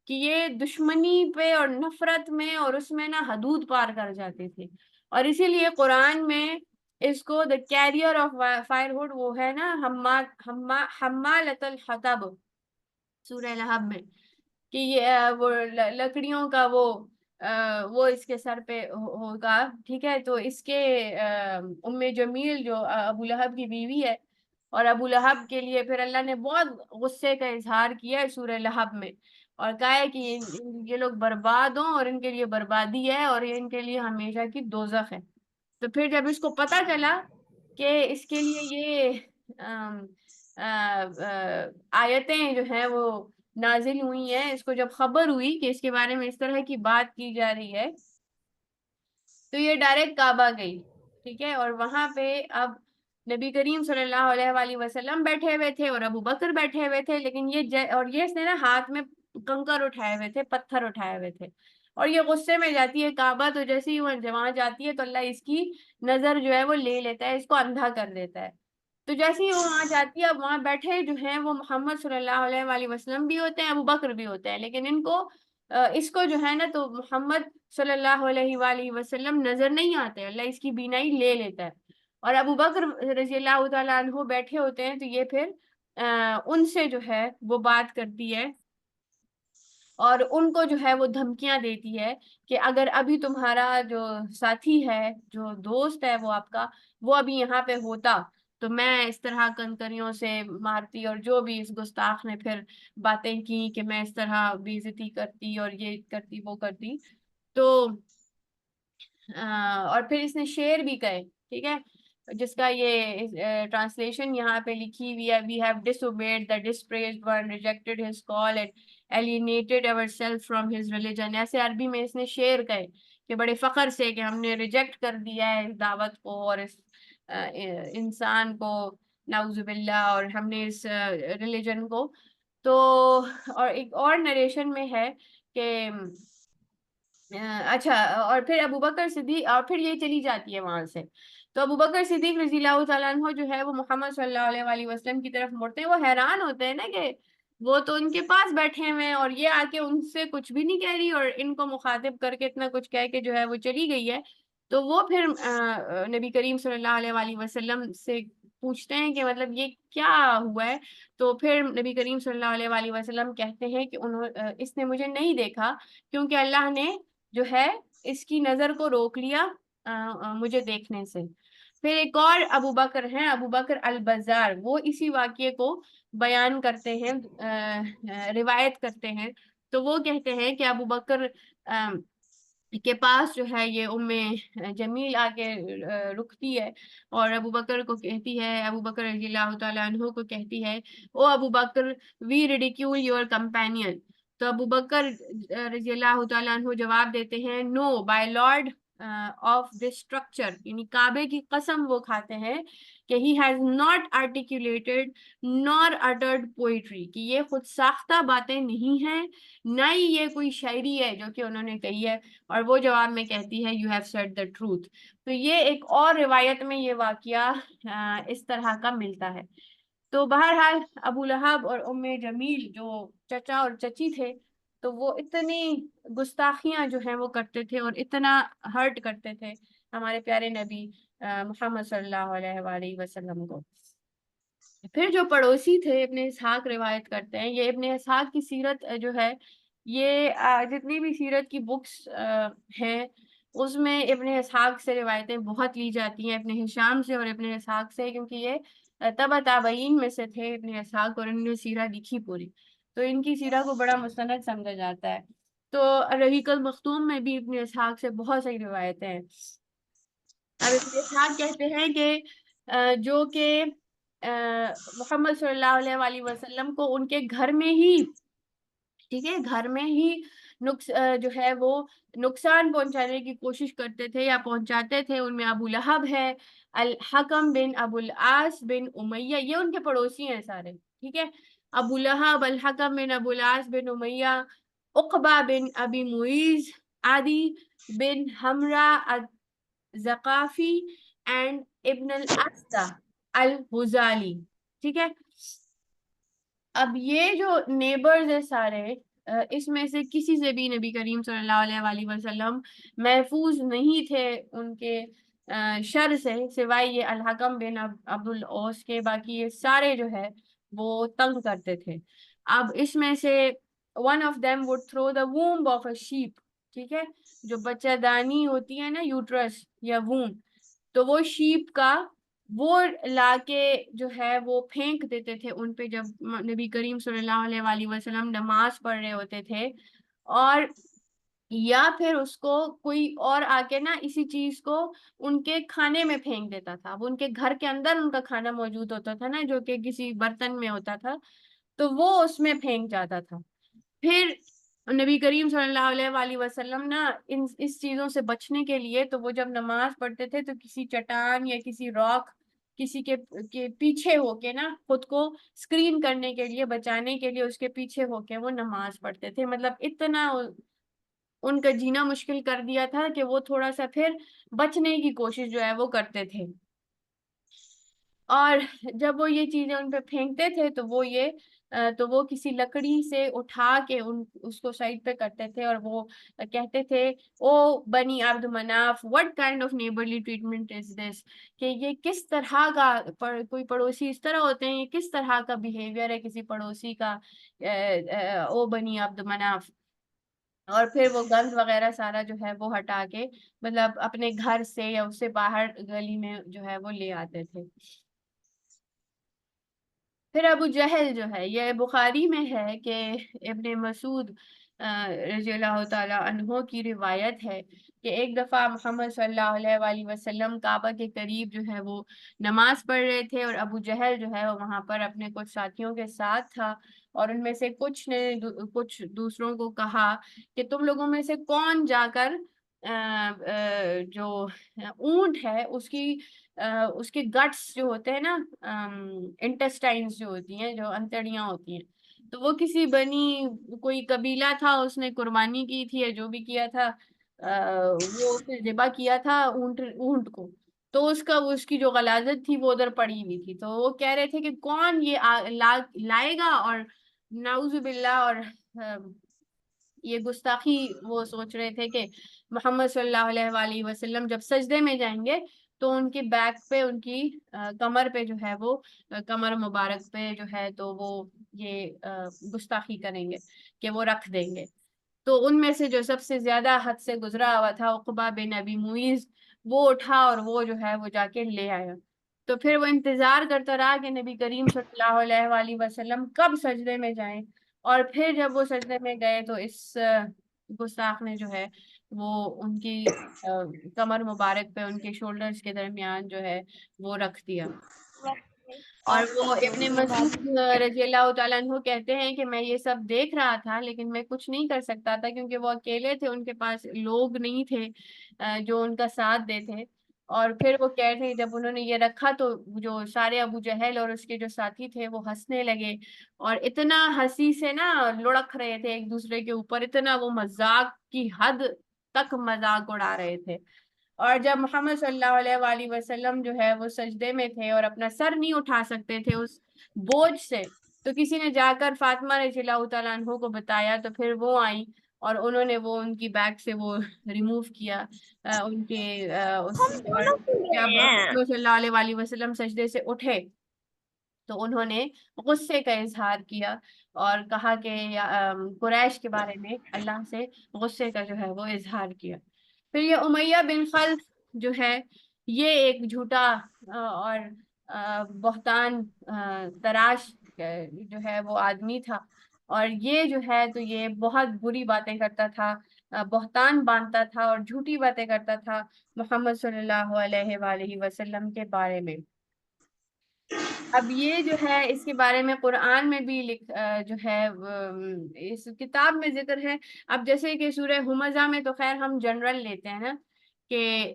کہ یہ دشمنی پہ اور نفرت میں اور اس میں نا حدود پار کر جاتے تھے. اور اسی لیے قرآن میں اس کو دا کیریئر آف فائر ہوڈ وہ ہے نا حمالۃ الحطب سورہ لہب میں، کہ یہ وہ لکڑیوں کا وہ اس کے سر پہ ہوگا. ٹھیک ہے، تو اس کے ام جمیل جو ابو لہب کی بیوی ہے، اور ابو لہب کے لیے پھر اللہ نے بہت غصے کا اظہار کیا ہے سورہ لہب میں، اور کہا ہے کہ یہ لوگ برباد ہوں اور ان کے لیے بربادی ہے اور ان کے لیے ہمیشہ کی دوزخ ہے. تو پھر جب اس کو پتا چلا کہ اس کے لیے یہ آیتیں جو ہیں وہ نازل ہوئی ہیں، اس کو جب خبر ہوئی کہ اس کے بارے میں اس طرح کی بات کی جا رہی ہے، تو یہ ڈائریکٹ کعبہ گئی. ٹھیک ہے، اور وہاں پہ اب نبی کریم صلی اللہ علیہ وآلہ وسلم بیٹھے ہوئے تھے اور ابو بکر بیٹھے ہوئے تھے، لیکن یہ اس نے نا ہاتھ میں کنکر اٹھائے ہوئے تھے، پتھر اٹھائے ہوئے تھے، اور یہ غصے میں جاتی ہے کعبہ. تو جیسے ہی وہ وہاں جاتی ہے تو اللہ اس کی نظر جو ہے وہ لے لیتا ہے، اس کو اندھا کر دیتا ہے. تو جیسے ہی وہ وہاں جاتی ہے، اب وہاں بیٹھے جو ہیں وہ محمد صلی اللہ علیہ وآلہ وسلم بھی ہوتے ہیں، ابو بکر بھی ہوتے ہیں، لیکن اس کو جو ہے نا تو محمد صلی اللہ علیہ وآلہ وسلم نظر نہیں آتے، اللہ اس کی بینائی لے لیتا ہے. اور ابو بکر رضی اللہ تعالیٰ عنہ بیٹھے ہوتے ہیں، تو یہ پھر ان سے جو ہے وہ بات کرتی ہے اور ان کو جو ہے وہ دھمکیاں دیتی ہے کہ اگر ابھی تمہارا جو ساتھی ہے، جو دوست ہے وہ آپ کا، وہ ابھی یہاں پہ ہوتا تو میں اس طرح کنکریوں سے مارتی، اور جو بھی اس گستاخ نے پھر باتیں کی کہ میں اس طرح بے عزتی کرتی اور یہ کرتی وہ کرتی. تو اور پھر اس نے شعر بھی کہے. ٹھیک ہے، جس کا یہ ٹرانسلیشن یہاں پہ لکھی ہوئی ہے: "We have disobeyed the dispraised one, rejected his call and alienated ourselves from his religion." ایسے عربی میں اس نے شعر کہے کہ بڑے فخر سے کہ ہم نے ریجیکٹ کر دیا ہے اس دعوت کو اور اس انسان کو، نعوذ باللہ، اور ہم نے اس ریلیجن کو. تو اور ایک اور نریشن میں ہے کہ اچھا، اور پھر ابو بکر صدیق، اور پھر یہ چلی جاتی ہے وہاں سے. تو ابو بکر صدیق رضی اللہ تعالیٰ عنہ جو ہے وہ محمد صلی اللہ علیہ وآلہ وسلم کی طرف مڑتے ہیں. وہ حیران ہوتے ہیں نا کہ وہ تو ان کے پاس بیٹھے ہوئے ہیں اور یہ آ کے ان سے کچھ بھی نہیں کہہ رہی اور ان کو مخاطب کر کے اتنا کچھ کہہ کے جو ہے وہ چلی گئی ہے. تو وہ پھر نبی کریم صلی اللہ علیہ وآلہ وسلم سے پوچھتے ہیں کہ مطلب یہ کیا ہوا ہے. تو پھر نبی کریم صلی اللہ علیہ وآلہ وسلم کہتے ہیں کہ اس نے مجھے نہیں دیکھا کیونکہ اللہ نے جو ہے اس کی نظر کو روک لیا مجھے دیکھنے سے. پھر ایک اور ابو بکر ہیں، ابو بکر البزار، وہ اسی واقعے کو بیان کرتے ہیں، روایت کرتے ہیں. تو وہ کہتے ہیں کہ ابو بکر کے پاس جو ہے یہ جمیل آ کے رکتی ہے اور ابو بکر کو کہتی ہے، ابو بکر رضی اللہ تعالیٰ عنہ کو کہتی ہے: "او ابو بکر، وی ریڈیکیول یور کمپینین." تو ابو بکر رضی اللہ تعالیٰ عنہ جواب دیتے ہیں: "no, by Lord of this structure." یعنی کعبے کی قسم وہ کھاتے ہیں کہ he has not articulated nor uttered poetry، کہ یہ خود ساختہ باتیں نہیں ہیں، نہ ہی یہ کوئی شاعری ہے جو کہ انہوں نے کہی ہے. اور وہ جواب میں کہتی ہے: "You have said the truth." تو یہ ایک اور روایت میں یہ واقعہ اس طرح کا ملتا ہے. تو بہرحال ابو لہب اور جمیل جو چچا اور چچی تھے، تو وہ اتنی گستاخیاں جو ہیں وہ کرتے تھے اور اتنا ہرٹ کرتے تھے ہمارے پیارے نبی محمد صلی اللہ علیہ وآلہ وسلم کو. پھر جو پڑوسی تھے ابن اسحاق روایت کرتے ہیں، یہ ابن اسحاق کی سیرت جو ہے، یہ جتنی بھی سیرت کی بکس ہیں اس میں ابن اسحاق سے روایتیں بہت لی جاتی ہیں، ابن ہشام سے اور ابن اسحاق سے، کیونکہ یہ تبع تابعین میں سے تھے ابن اسحاق، اور انہوں نے سیرہ لکھی پوری، تو ان کی سیرہ کو بڑا مستند سمجھا جاتا ہے. تو رحیق المختوم میں بھی ابن اسحاق سے بہت سی روایتیں ہیں. اب ابن اسحاق کہتے ہیں کہ جو کہ محمد صلی اللہ علیہ وآلہ وسلم کو ان کے گھر میں ہی، ٹھیک ہے، گھر میں ہی جو ہے وہ نقصان پہنچانے کی کوشش کرتے تھے یا پہنچاتے تھے. ان میں ابو لہب ہے، الحکم بن ابو العاص بن امیہ، یہ ان کے پڑوسی ہیں سارے. ٹھیک ہے، ابو لہب، الحکم بن ابو العاص بن امیہ، عقبہ بن ابی معیز، عدی بن حمرہ الزقافی، اینڈ ابن الاسدہ الہذالی. ٹھیک ہے. اب یہ جو نیبرز ہے سارے، اس میں سے کسی سے بھی نبی کریم صلی اللہ علیہ وآلہ وسلم محفوظ نہیں تھے ان کے شر سے، سوائے یہ الحکم بن عبد الاوس کے. باقی یہ سارے جو ہے وہ تنگ کرتے تھے. اب اس میں سے one of them would throw the womb of a sheep. ٹھیک ہے، جو بچہ دانی ہوتی ہے نا، یوٹرس یا وomb، تو وہ شیپ کا وہ لا کے جو ہے وہ پھینک دیتے تھے ان پہ جب نبی کریم صلی اللہ علیہ وآلہ وسلم نماز پڑھ رہے ہوتے تھے. اور یا پھر اس کو کوئی اور آ کے نا اسی چیز کو ان کے کھانے میں پھینک دیتا تھا. وہ ان کے گھر کے اندر ان کا کھانا موجود ہوتا تھا نا، جو کہ کسی برتن میں ہوتا تھا، تو وہ اس میں پھینک جاتا تھا. پھر نبی کریم صلی اللہ علیہ وآلہ وسلم نا اس چیزوں سے بچنے کے لیے، تو وہ جب نماز پڑھتے تھے تو کسی چٹان یا کسی راک کسی کے پیچھے ہو کے نا، خود کو اسکرین کرنے کے لیے، بچانے کے لیے اس کے پیچھے ہو کے وہ نماز پڑھتے تھے. مطلب اتنا ان کا جینا مشکل کر دیا تھا کہ وہ تھوڑا سا پھر بچنے کی کوشش جو ہے وہ کرتے تھے. اور جب وہ یہ چیزیں ان پہ پھینکتے تھے تو وہ کسی لکڑی سے اٹھا کے اس کو سائڈ پہ کرتے تھے، اور وہ کہتے تھے او بنی عبد مناف what kind of neighborly treatment is this، کہ یہ کس طرح کا کوئی پڑوسی اس طرح ہوتے ہیں، یہ کس طرح کا بیہیویئر ہے کسی پڑوسی کا، او بنی عبد مناف. اور پھر وہ گند وغیرہ سارا جو ہے وہ ہٹا کے مطلب اپنے گھر سے یا اس سے باہر گلی میں جو ہے وہ لے آتے تھے. پھر ابو جہل جو ہے، یہ بخاری میں ہے کہ ابن مسعود رضی اللہ تعالی عنہ کی روایت ہے کہ ایک دفعہ محمد صلی اللہ علیہ وآلہ وسلم کعبہ کے قریب جو ہے وہ نماز پڑھ رہے تھے، اور ابو جہل جو ہے وہاں پر اپنے کچھ ساتھیوں کے ساتھ تھا. اور ان میں سے کچھ نے کچھ دوسروں کو کہا کہ تم لوگوں میں سے کون جا کر جو اونٹ ہے اس کے گٹس جو ہوتے ہیں نا، انٹسٹائنز جو ہوتی ہیں، جو انتڑیاں ہوتی ہیں، تو وہ کسی کوئی قبیلہ تھا، اس نے قربانی کی تھی یا جو بھی کیا تھا، وہ پھر ذبح کیا تھا اونٹ کو. تو اس کی جو غلاظت تھی وہ ادھر پڑی ہوئی تھی. تو وہ کہہ رہے تھے کہ کون یہ لائے گا، اور نعوذ باللہ، اور یہ گستاخی وہ سوچ رہے تھے کہ محمد صلی اللہ علیہ وآلہ وسلم جب سجدے میں جائیں گے تو ان کی بیک پہ، ان کی کمر پہ جو ہے وہ کمر مبارک پہ جو ہے تو وہ یہ گستاخی کریں گے کہ وہ رکھ دیں گے. تو ان میں سے جو سب سے زیادہ حد سے گزرا ہوا تھا عقبہ بن ابی معیذ، وہ اٹھا اور وہ جو ہے وہ جا کے لے آیا. تو پھر وہ انتظار کرتا رہا کہ نبی کریم صلی اللہ علیہ وآلہ وسلم کب سجدے میں جائیں. اور پھر جب وہ سجدے میں گئے تو اس گستاخ نے جو ہے وہ ان کی کمر مبارک پہ، ان کے شولڈرز کے درمیان جو ہے وہ رکھ دیا. اور وہ ابن مسعود رضی اللہ تعالیٰ عنہ کہتے ہیں کہ میں یہ سب دیکھ رہا تھا لیکن میں کچھ نہیں کر سکتا تھا، کیونکہ وہ اکیلے تھے، ان کے پاس لوگ نہیں تھے جو ان کا ساتھ دیتے. اور پھر وہ کہتے ہیں جب انہوں نے یہ رکھا تو جو سارے ابو جہل اور اس کے جو ساتھی تھے وہ ہنسنے لگے، اور اتنا ہنسی سے نا لڑک رہے تھے ایک دوسرے کے اوپر، اتنا وہ مذاق کی حد تک مذاق اڑا رہے تھے. اور جب محمد صلی اللہ علیہ وآلہ وسلم جو ہے وہ سجدے میں تھے اور اپنا سر نہیں اٹھا سکتے تھے اس بوجھ سے، تو کسی نے جا کر فاطمہ رضی اللہ تعالیٰ عنہ کو بتایا. تو پھر وہ آئیں اور انہوں نے وہ ان کی بیک سے وہ ریموو کیا ان کے اس سے. اور جب محمد صلی اللہ علیہ وآلہ وسلم سجدے سے اٹھے تو انہوں نے غصے کا اظہار کیا اور کہا کہ قریش کے بارے میں اللہ سے غصے کا جو ہے وہ اظہار کیا. پھر یہ امیہ بن خلف جو ہے، یہ ایک جھوٹا اور بہتان تراش جو ہے وہ آدمی تھا. اور یہ جو ہے تو یہ بہت بری باتیں کرتا تھا، بہتان باندھتا تھا اور جھوٹی باتیں کرتا تھا محمد صلی اللہ علیہ وآلہ وسلم کے بارے میں. اب یہ جو ہے اس کے بارے میں قرآن میں بھی جو ہے اس کتاب میں ذکر ہے. اب جیسے کہ سورہ ہمزہ میں تو خیر ہم جنرل لیتے ہیں نا کہ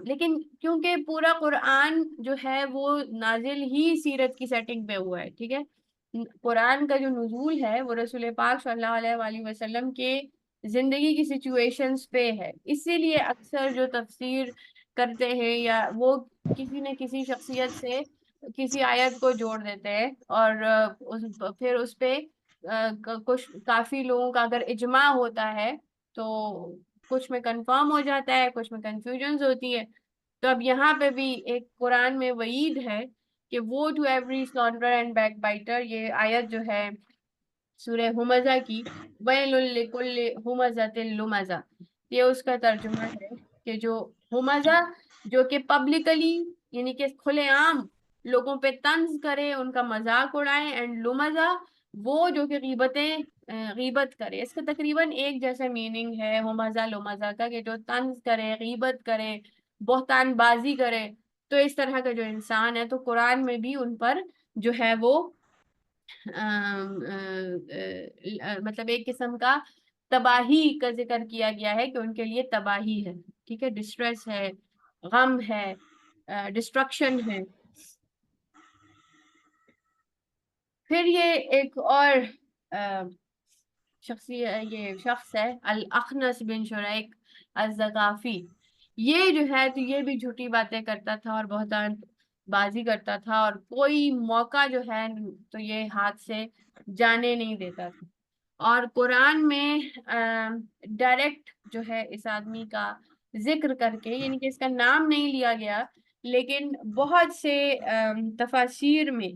لیکن کیونکہ پورا قرآن جو ہے وہ نازل ہی سیرت کی سیٹنگ پہ ہوا ہے، ٹھیک ہے، قرآن کا جو نزول ہے وہ رسول پاک صلی اللہ علیہ وآلہ وسلم کے زندگی کی سچویشنز پہ ہے. اسی لیے اکثر جو تفسیر کرتے ہیں یا وہ کسی نہ کسی شخصیت سے کسی آیت کو جوڑ دیتے ہیں اور پھر اس پہ کچھ کافی لوگوں کا اگر اجماع ہوتا ہے تو کچھ میں کنفرم ہو جاتا ہے، کچھ میں کنفیوژنز ہوتی ہے. تو اب یہاں پہ بھی ایک قرآن میں وعید ہے کہ وہ to every سلانڈر and back biter, یہ آیت جو ہے سورہ ہمزہ کی، ویل لکل ہمزۃ لمزہ، یہ اس کا ترجمہ ہے کہ جو ہمزہ جو کہ پبلکلی یعنی کہ کھلے عام لوگوں پہ طنز کرے، ان کا مذاق اڑائے، اینڈ لمزہ وہ جو کہ غیبت کرے. اس کا تقریباً ایک جیسا میننگ ہے ہمزہ لمزہ کا، کہ جو طنز کرے، غیبت کرے، بہتان بازی کرے. تو اس طرح کا جو انسان ہے تو قرآن میں بھی ان پر جو ہے وہ مطلب ایک قسم کا تباہی کا ذکر کیا گیا ہے کہ ان کے لیے تباہی ہے، ٹھیک ہے، ڈسٹریس ہے، غم ہے، ڈسٹرکشن ہے. پھر یہ ایک اور یہ شخص ہے الاخنس بن شریک الثقافی. یہ جو ہے تو یہ بھی جھوٹی باتیں کرتا تھا اور بہتان بازی کرتا تھا، اور کوئی موقع جو ہے تو یہ ہاتھ سے جانے نہیں دیتا تھا. اور قرآن میں ڈائریکٹ جو ہے اس آدمی کا ذکر کر کے، یعنی کہ اس کا نام نہیں لیا گیا، لیکن بہت سے تفاسیر میں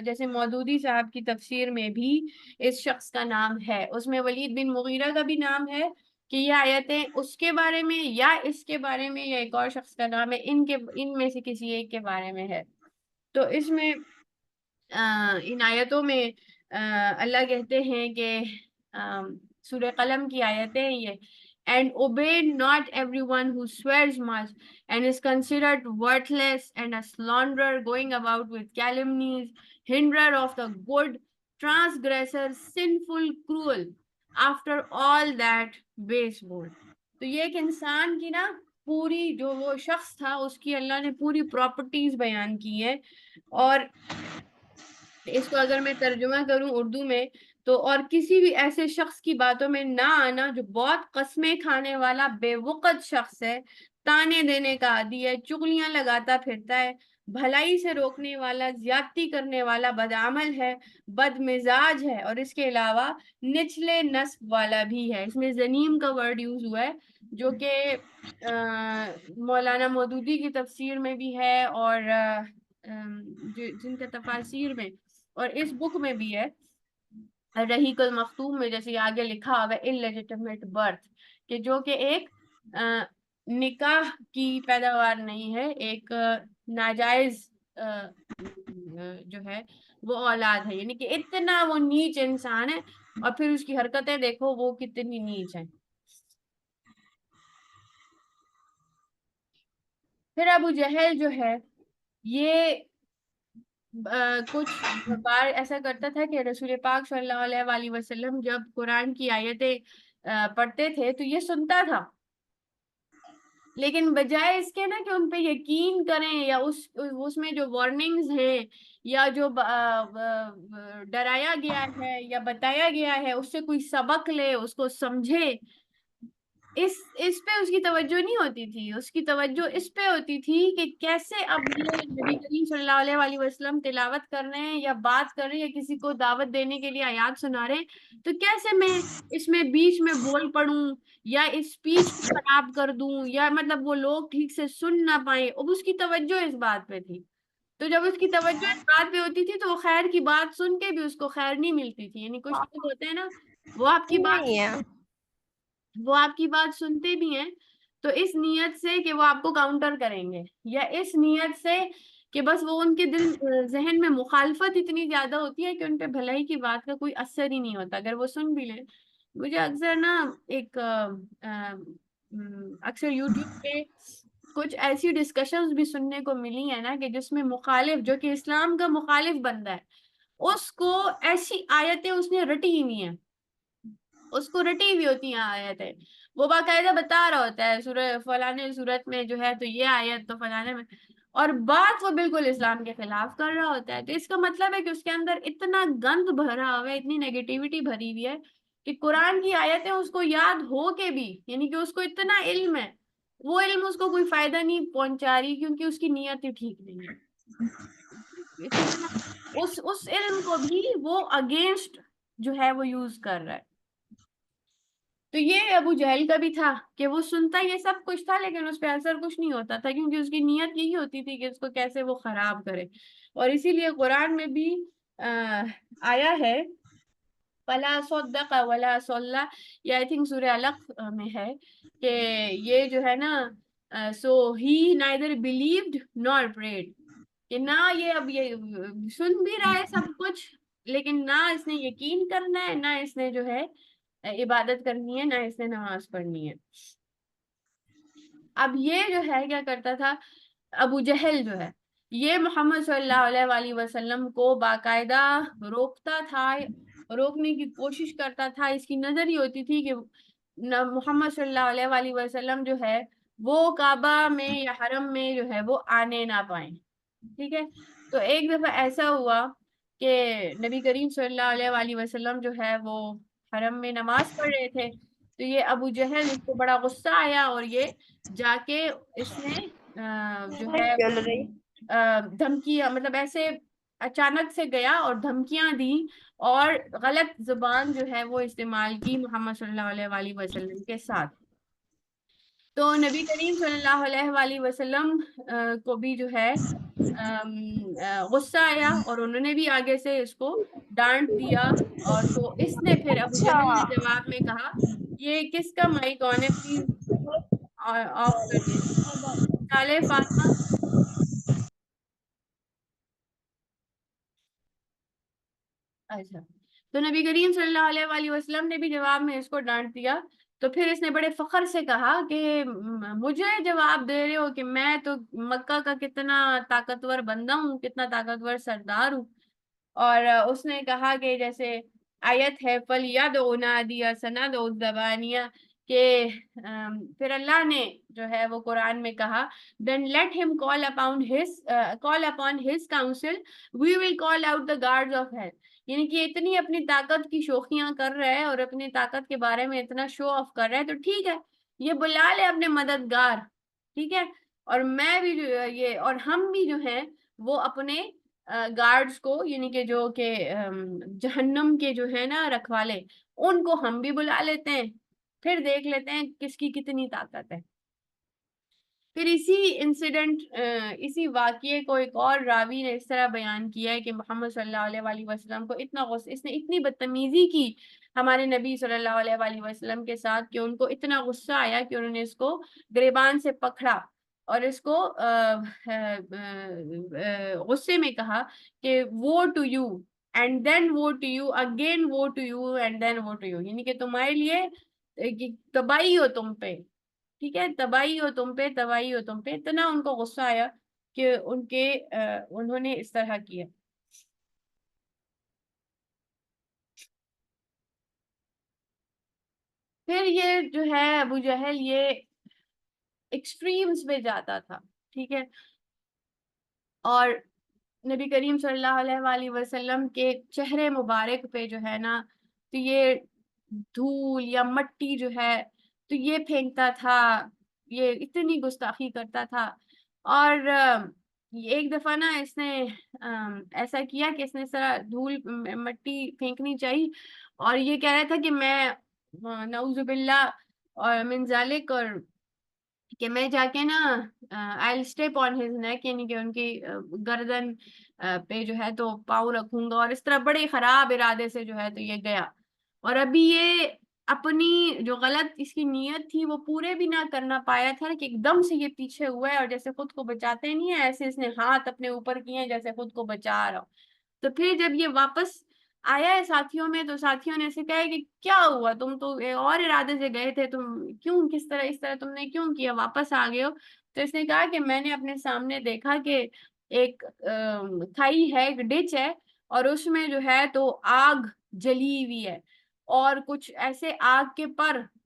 جیسے مودودی صاحب کی تفسیر میں بھی اس شخص کا نام ہے. اس میں ولید بن مغیرہ کا بھی نام ہے کہ یہ آیتیں اس کے بارے میں یا اس کے بارے میں یا ایک اور شخص کا نام ہے، ان میں سے کسی ایک کے بارے میں ہے. تو اس میں ان آیتوں میں اللہ کہتے ہیں کہ سورہ قلم کی آیتیں یہ، and obey not everyone who swears much and is considered worthless and a slanderer, going about with calumnies, hinderer of the good, transgressor, sinful, cruel, after all that base bold. تو یہ ایک انسان کی نا پوری جو وہ شخص تھا اس کی اللہ نے پوری پراپرٹیز بیان کی ہے. اور اس کو اگر میں ترجمہ کروں اردو میں تو، اور کسی بھی ایسے شخص کی باتوں میں نہ آنا جو بہت قسمیں کھانے والا بے وقت شخص ہے، تانے دینے کا عادی ہے، چغلیاں لگاتا پھرتا ہے، بھلائی سے روکنے والا، زیادتی کرنے والا، بدعمل ہے، بد مزاج ہے، اور اس کے علاوہ نچلے نسب والا بھی ہے. اس میں زنیم کا ورڈ یوز ہوا ہے جو کہ مولانا مودودی کی تفسیر میں بھی ہے، اور جن کے تفاسیر میں اور اس بک میں بھی ہے رحیق المختوم میں، جیسے آگے لکھا ہوا ہے illegitimate birth، کہ جو کہ ایک نکاح کی پیداوار نہیں ہے، ایک ناجائز جو ہے وہ اولاد ہے، یعنی کہ اتنا وہ نیچ انسان ہے. اور پھر اس کی حرکتیں دیکھو وہ کتنی نیچ ہیں. پھر ابو جہل جو ہے یہ کچھ بار ایسا کرتا تھا کہ رسول پاک صلی اللہ علیہ وآلہ وسلم جب قرآن کی آیتیں پڑھتے تھے تو یہ سنتا تھا، لیکن بجائے اس کے نا کہ ان پہ یقین کریں یا اس میں جو وارننگز ہیں یا جو ڈرایا گیا ہے یا بتایا گیا ہے اس سے کوئی سبق لے، اس کو سمجھے، اس پہ اس کی توجہ نہیں ہوتی تھی. اس کی توجہ اس پہ ہوتی تھی کہ کیسے اب یہ نبی کریم صلی اللہ علیہ وآلہ وسلم تلاوت کر رہے ہیں یا بات کر رہے ہیں یا کسی کو دعوت دینے کے لیے آیات سنا رہے ہیں، تو کیسے میں اس میں بیچ میں بول پڑوں یا اس اسپیچ کو خراب کر دوں، یا مطلب وہ لوگ ٹھیک سے سن نہ پائیں. اب اس کی توجہ اس بات پہ تھی. تو جب اس کی توجہ اس بات پہ ہوتی تھی تو وہ خیر کی بات سن کے بھی اس کو خیر نہیں ملتی تھی. یعنی کچھ لوگ ہوتے ہیں نا وہ آپ کی بات سنتے بھی ہیں تو اس نیت سے کہ وہ آپ کو کاؤنٹر کریں گے، یا اس نیت سے کہ بس وہ ان کے ذہن میں مخالفت اتنی زیادہ ہوتی ہے کہ ان پہ بھلائی کی بات کا کوئی اثر ہی نہیں ہوتا اگر وہ سن بھی لیں. مجھے اکثر نا اکثر یوٹیوب پہ کچھ ایسی ڈسکشنز بھی سننے کو ملی ہیں نا کہ جس میں مخالف جو کہ اسلام کا مخالف بندہ ہے اس کو ایسی آیتیں اس نے رٹی ہی نہیں ہیں، اس کو رٹی ہوئی ہوتی ہیں آیتیں، وہ باقاعدہ بتا رہا ہوتا ہے سورہ فلانے صورت میں جو ہے تو یہ آیت تو فلانے میں، اور بات وہ بالکل اسلام کے خلاف کر رہا ہوتا ہے. تو اس کا مطلب ہے کہ اس کے اندر اتنا گند بھرا ہوا ہے، اتنی نیگیٹیوٹی بھری ہوئی ہے کہ قرآن کی آیتیں اس کو یاد ہو کے بھی، یعنی کہ اس کو اتنا علم ہے، وہ علم اس کو کوئی فائدہ نہیں پہنچا رہی کیونکہ اس کی نیت ہی ٹھیک نہیں ہے. ٹھیک ہے نا، اس علم کو بھی وہ اگینسٹ جو ہے وہ یوز کر رہا ہے. تو یہ ابو جہل کا بھی تھا کہ وہ سنتا یہ سب کچھ تھا لیکن اس پہ اثر کچھ نہیں ہوتا تھا، کیونکہ اس کی نیت یہی ہوتی تھی کہ اس کو کیسے وہ خراب کرے. اور اسی لیے قرآن میں بھی آیا ہے فلا صدق ولا صلى، یہ آئی تھنک سورہ علق میں ہے کہ یہ جو ہے نا سو ہی neither believed nor prayed، کہ نہ یہ اب یہ سن بھی رہا ہے سب کچھ لیکن نہ اس نے یقین کرنا ہے، نہ اس نے جو ہے عبادت کرنی ہے، نہ اس نے نماز پڑھنی ہے. اب یہ جو ہے کیا کرتا تھا ابو جہل جو ہے، یہ محمد صلی اللہ علیہ وآلہ وسلم کو باقاعدہ روکتا تھا، روکنے کی کوشش کرتا تھا. اس کی نظر ہی ہوتی تھی کہ محمد صلی اللہ علیہ وآلہ وسلم جو ہے وہ کعبہ میں یا حرم میں جو ہے وہ آنے نہ پائیں. ٹھیک ہے، تو ایک دفعہ ایسا ہوا کہ نبی کریم صلی اللہ علیہ وآلہ وسلم جو ہے وہ حرم میں نماز پڑھ رہے تھے. تو یہ ابو جہل اس کو بڑا غصہ آیا اور یہ جا کے اس نے جو ہے چل رہی دھمکیاں، مطلب ایسے اچانک سے گیا اور دھمکیاں دی اور غلط زبان جو ہے وہ استعمال کی محمد صلی اللہ علیہ وآلہ وسلم کے ساتھ. تو نبی کریم صلی اللہ علیہ وآلہ وسلم کو بھی جو ہے غصہ آیا اور انہوں نے بھی آگے سے اس کو ڈانٹ دیا. اور تو اس نے پھر ابو اچھا. جہل نے جواب میں کہا یہ کس کا مائک آن ہے پلیز آف کر دیں. چالے فاطمہ. اچھا، تو نبی کریم صلی اللہ علیہ وآلہ وسلم نے بھی جواب میں اس کو ڈانٹ دیا. تو پھر اس نے بڑے فخر سے کہا کہ مجھے جواب دے رہے ہو کہ میں تو مکہ کا کتنا طاقتور بندہ ہوں، کتنا طاقتور سردار ہوں. اور اس نے کہا کہ جیسے آیت ہے فَلْيَدْعُ نَادِيَهُ سَنَدْعُ الزَّبَانِيَةَ کہ پھر اللہ نے جو ہے وہ قرآن میں کہا then let him call upon his counsel we will call out the guards of hell. یعنی کہ اتنی اپنی طاقت کی شوخیاں کر رہا ہے اور اپنی طاقت کے بارے میں اتنا شو آف کر رہا ہے، تو ٹھیک ہے یہ بلا لے اپنے مددگار. ٹھیک ہے، اور میں بھی جو یہ اور ہم بھی جو ہیں وہ اپنے گارڈز کو، یعنی کہ جو کہ جہنم کے جو ہے نا رکھوالے، ان کو ہم بھی بلا لیتے ہیں، پھر دیکھ لیتے ہیں کس کی کتنی طاقت ہے. پھر اسی انسیڈنٹ اسی واقعے کو ایک اور راوی نے اس طرح بیان کیا ہے کہ محمد صلی اللہ علیہ وآلہ وسلم کو اتنا غصہ، اس نے اتنی بدتمیزی کی ہمارے نبی صلی اللہ علیہ وآلہ وسلم کے ساتھ کہ ان کو اتنا غصہ آیا کہ انہوں نے اس کو گریبان سے پکڑا اور اس کو غصے میں کہا کہ وہ ٹو یو اینڈ دین وہ ٹو یو اگین وہ ٹو یو اینڈ دین وہ ٹو یو، یعنی کہ تمہارے لیے تباہی ہو تم پہ. ٹھیک ہے، تباہی ہو تم پہ، تباہی ہو تم پہ. اتنا ان کو غصہ آیا کہ انہوں نے اس طرح کیا. پھر یہ جو ہے ابو جہل یہ ایکسٹریمز پہ جاتا تھا. ٹھیک ہے، اور نبی کریم صلی اللہ علیہ وآلہ وسلم کے چہرے مبارک پہ جو ہے نا تو یہ دھول یا مٹی جو ہے تو یہ پھینکتا تھا، یہ اتنی گستاخی کرتا تھا. اور ایک دفعہ نا اس نے ایسا کیا کہ اس نے اس طرح دھول مٹی پھینکنی چاہیے اور یہ کہہ رہا تھا کہ میں نعوذ باللہ اور من ذالک، اور کہ میں جا کے نا I'll step on his neck، یعنی کہ ان کی گردن پہ جو ہے تو پاؤں رکھوں گا، اور اس طرح بڑے خراب ارادے سے جو ہے تو یہ گیا. اور ابھی یہ اپنی جو غلط اس کی نیت تھی وہ پورے بھی نہ کرنا پایا تھا کہ ایک دم سے یہ پیچھے ہوا ہے اور جیسے خود کو بچاتے نہیں ہے ایسے اس نے ہاتھ اپنے اوپر کیے ہیں جیسے خود کو بچا رہا ہو. تو پھر جب یہ واپس آیا ہے ساتھیوں میں تو ساتھیوں نے اسے کہا کہ کیا ہوا، تم تو اور ارادے سے گئے تھے، تم کیوں کس طرح اس طرح تم نے کیوں کیا، واپس آ گئے ہو. تو اس نے کہا کہ میں نے اپنے سامنے دیکھا کہ ایک کھائی ہے، ایک ڈچ ہے اور اس میں جو ہے تو آگ جلی ہوئی ہے اور کچھ ایسے آگ کے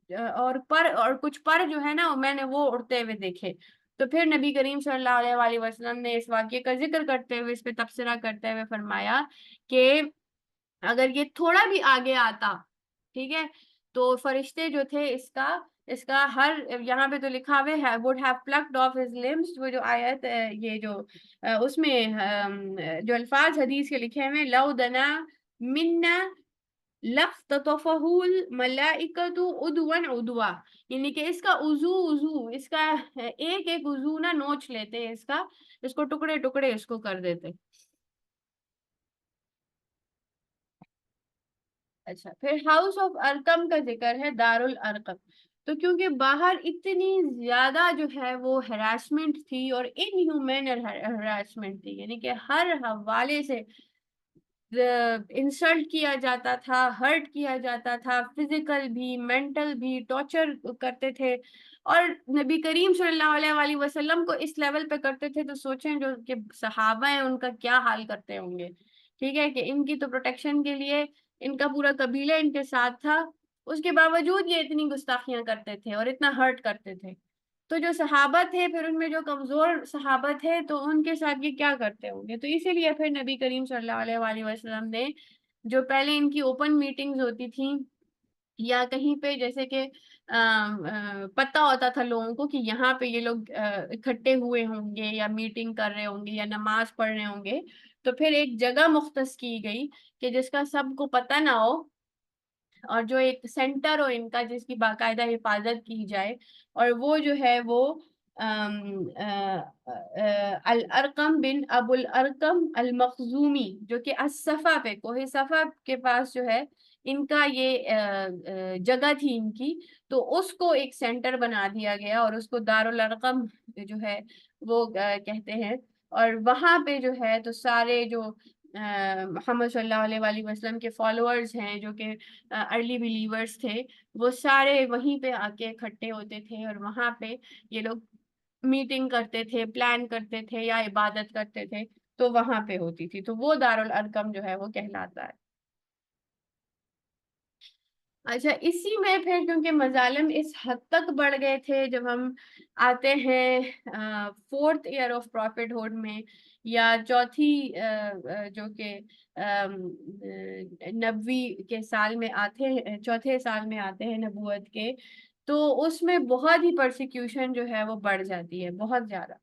اور کچھ پر جو ہے نا میں نے وہ اڑتے ہوئے دیکھے. تو پھر نبی کریم صلی اللہ علیہ وآلہ وسلم نے اس واقعے کا ذکر کرتے ہوئے، اس پہ تبصرہ کرتے ہوئے فرمایا کہ اگر یہ تھوڑا بھی آگے آتا، ٹھیک ہے، تو فرشتے جو تھے اس کا اس کا ہر یہاں پہ تو لکھا ہوا ہے would have plucked off his limbs، وہ جو آیت یہ جو اس میں جو الفاظ حدیث کے لکھے ہوئے لو دنا منا لَاقْتَطَفَهُ الْمَلَائِكَةُ عُدْوًا عُدْوًا، یعنی کہ اس کا عضو اس کا ایک ایک عضو نہ نوچ لیتے، اس کو ٹکڑے ٹکڑے اس کو کر دیتے۔ اچھا، پھر ہاؤس آف ارقم کا ذکر ہے، دار الارقم، تو کیونکہ باہر اتنی زیادہ جو ہے وہ ہراسمنٹ تھی اور ان ہیومن ہراسمنٹ تھی، یعنی کہ ہر حوالے سے انسلٹ کیا جاتا تھا، ہرٹ کیا جاتا تھا، فزیکل بھی مینٹل بھی ٹارچر کرتے تھے، اور نبی کریم صلی اللہ علیہ وآلہ وسلم کو اس لیول پہ کرتے تھے، تو سوچیں جو کہ صحابہ ہیں ان کا کیا حال کرتے ہوں گے، ٹھیک ہے، کہ ان کی تو پروٹیکشن کے لیے ان کا پورا قبیلہ ان کے ساتھ تھا، اس کے باوجود یہ اتنی گستاخیاں کرتے تھے اور اتنا ہرٹ کرتے تھے، تو جو صحابہ تھے پھر ان میں جو کمزور صحابہ تھے تو ان کے ساتھ یہ کیا کرتے ہوں گے، تو اسی لیے پھر نبی کریم صلی اللہ علیہ وآلہ وسلم نے جو پہلے ان کی اوپن میٹنگز ہوتی تھیں یا کہیں پہ جیسے کہ پتہ ہوتا تھا لوگوں کو کہ یہاں پہ یہ لوگ اکٹھے ہوئے ہوں گے یا میٹنگ کر رہے ہوں گے یا نماز پڑھ رہے ہوں گے، تو پھر ایک جگہ مختص کی گئی کہ جس کا سب کو پتہ نہ ہو، اور جو ایک سینٹر ہو ان کا جس کی باقاعدہ حفاظت کی جائے، اور وہ جو ہے وہ الارقم بن ابو الارقم المخزومی، جو کہ الصفا پہ کوہ صفا کے پاس جو ہے ان کا یہ جگہ تھی ان کی، تو اس کو ایک سینٹر بنا دیا گیا اور اس کو دار الارقم جو ہے وہ کہتے ہیں، اور وہاں پہ جو ہے تو سارے جو محمد صلی اللہ علیہ وآلہ وسلم کے فالوورز ہیں جو کہ ارلی بلیورز تھے، وہ سارے وہیں پہ آ کے اکٹھے ہوتے تھے اور وہاں پہ یہ لوگ میٹنگ کرتے تھے، پلان کرتے تھے یا عبادت کرتے تھے، تو وہاں پہ ہوتی تھی، تو وہ دار الارقم جو ہے وہ کہلاتا ہے۔ اچھا، اسی میں پھر کیونکہ مظالم اس حد تک بڑھ گئے تھے، جب ہم آتے ہیں فورتھ ایئر آف پروفٹ ہوڈ میں یا چوتھی جو کہ نبوی کے سال میں آتے ہیں، چوتھے سال میں آتے ہیں نبوت کے، تو اس میں بہت ہی پرسیکیوشن جو ہے وہ بڑھ جاتی ہے بہت زیادہ،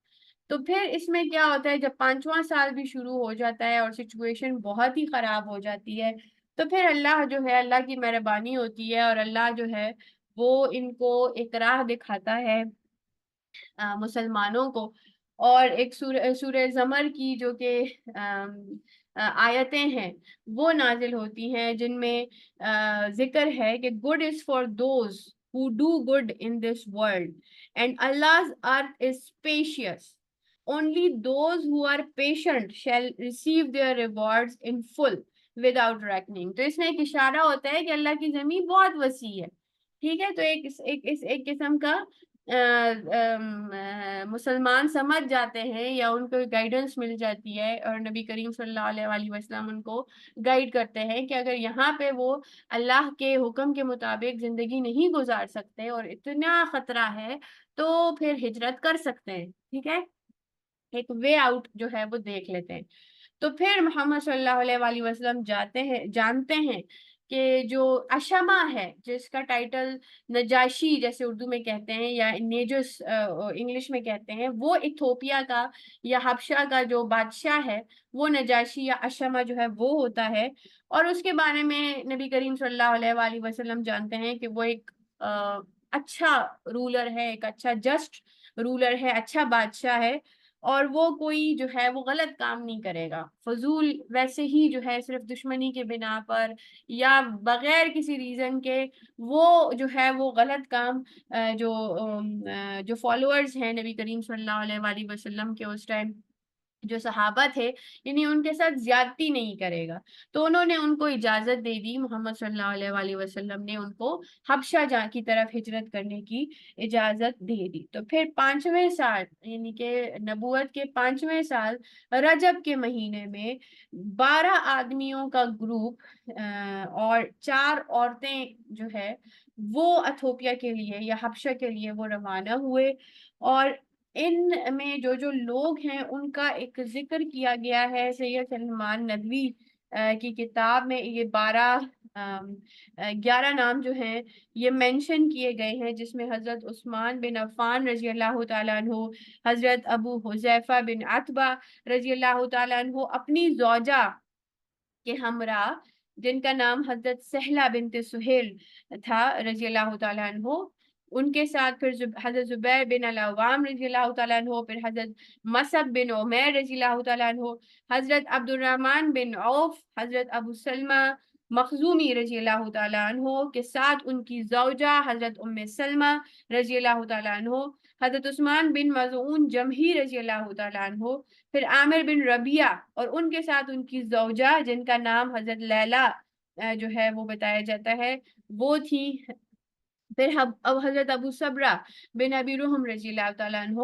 تو پھر اس میں کیا ہوتا ہے جب پانچواں سال بھی شروع ہو جاتا ہے اور سچویشن بہت ہی خراب ہو جاتی ہے، تو پھر اللہ جو ہے، اللہ کی مہربانی ہوتی ہے اور اللہ جو ہے وہ ان کو ایک راہ دکھاتا ہے مسلمانوں کو، اور ایک سورہ زمر کی جو کہ آیتیں ہیں وہ نازل ہوتی ہیں، جن میں ذکر ہے کہ good is for those who do good in this world and Allah's earth is spacious, only those who are patient shall receive their rewards in full without reckoning، تو اس میں ایک اشارہ ہوتا ہے کہ اللہ کی زمین بہت وسیع ہے، ٹھیک ہے، تو ایک قسم کا مسلمان سمجھ جاتے ہیں یا ان کو گائیڈنس مل جاتی ہے، اور نبی کریم صلی اللہ علیہ وآلہ وسلم ان کو گائیڈ کرتے ہیں کہ اگر یہاں پہ وہ اللہ کے حکم کے مطابق زندگی نہیں گزار سکتے اور اتنا خطرہ ہے تو پھر ہجرت کر سکتے ہیں، ٹھیک ہے، ایک وے آؤٹ جو ہے وہ دیکھ لیتے ہیں، تو پھر محمد صلی اللہ علیہ وآلہ وسلم جانتے ہیں کہ جو اشما ہے جس کا ٹائٹل نجاشی جیسے اردو میں کہتے ہیں یا نیجس انگلش میں کہتے ہیں، وہ ایتھوپیا کا یا حبشہ کا جو بادشاہ ہے وہ نجاشی یا اشما جو ہے وہ ہوتا ہے، اور اس کے بارے میں نبی کریم صلی اللہ علیہ وآلہ وسلم جانتے ہیں کہ وہ ایک اچھا رولر ہے، ایک اچھا جسٹ رولر ہے، اچھا بادشاہ ہے، اور وہ کوئی جو ہے وہ غلط کام نہیں کرے گا فضول ویسے ہی جو ہے صرف دشمنی کے بنا پر یا بغیر کسی ریزن کے وہ جو ہے وہ غلط کام جو فالوورز ہیں نبی کریم صلی اللہ علیہ وآلہ وسلم کے اس ٹائم جو صحابہ تھے، یعنی ان کے ساتھ زیادتی نہیں کرے گا، تو انہوں نے ان کو اجازت دے دی، محمد صلی اللہ علیہ وآلہ وسلم نے ان کو حبشہ کی طرف ہجرت کرنے کی اجازت دے دی، تو پھر پانچویں سال یعنی کہ نبوت کے پانچویں سال رجب کے مہینے میں 12 آدمیوں کا گروپ اور 4 عورتیں جو ہے وہ ایتھوپیا کے لیے یا حبشہ کے لیے وہ روانہ ہوئے، اور ان میں جو لوگ ہیں ان کا ایک ذکر کیا گیا ہے، سید سلمان ندوی کی کتاب میں یہ 11 نام جو ہیں یہ مینشن کیے گئے ہیں، جس میں حضرت عثمان بن عفان رضی اللہ تعالیٰ عنہ، حضرت ابو حذیفہ بن عتبہ رضی اللہ تعالیٰ عنہ اپنی زوجہ کے ہمراہ، جن کا نام حضرت سہلہ بنت سہیل تھا رضی اللہ تعالیٰ عنہ، ان کے ساتھ پھر حضرت زبیر بن العوام رضی اللہ تعالیٰ عنہ، پھر حضرت مصعب بن عمیر رضی اللہ تعالیٰ عنہ، حضرت عبد الرحمن بن عوف، حضرت ابو سلمہ مخزومی رضی اللہ تعالیٰ عنہ کے ساتھ ان کی زوجہ حضرت ام سلمہ رضی اللہ تعالیٰ عنہ، حضرت عثمان بن مظعون جمحی رضی اللہ تعالیٰ عنہ، پھر عامر بن ربیعہ اور ان کے ساتھ ان کی زوجہ جن کا نام حضرت لیلہ جو ہے وہ بتایا جاتا ہے وہ تھی، پھر حضرت ابو صبرہ بن ابی رحم رضی اللہ تعالیٰ عنہ،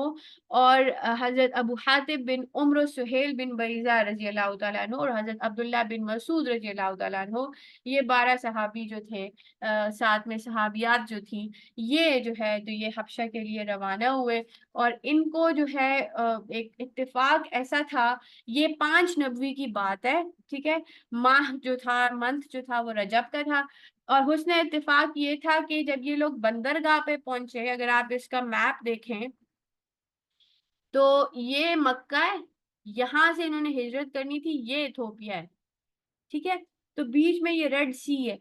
اور حضرت ابو حاتب بن عمرو سہیل بن بیضہ رضی اللہ تعالیٰ عنہ، اور حضرت عبداللہ بن مسعود رضی اللہ تعالیٰ عنہ، یہ 12 صحابی جو تھے، ساتھ میں صحابیات جو تھیں، یہ جو ہے تو یہ حبشہ کے لیے روانہ ہوئے، اور ان کو جو ہے ایک اتفاق ایسا تھا، یہ 5 نبوی کی بات ہے، ٹھیک ہے، ماہ جو تھا، منتھ جو تھا وہ رجب کا تھا، اور حسن اتفاق یہ تھا کہ جب یہ لوگ بندرگاہ پہ پہنچے، اگر آپ اس کا میپ دیکھیں تو یہ مکہ ہے، یہاں سے انہوں نے ہجرت کرنی تھی، یہ ایتھوپیا ہے، ٹھیک ہے، تو بیچ میں یہ ریڈ سی ہے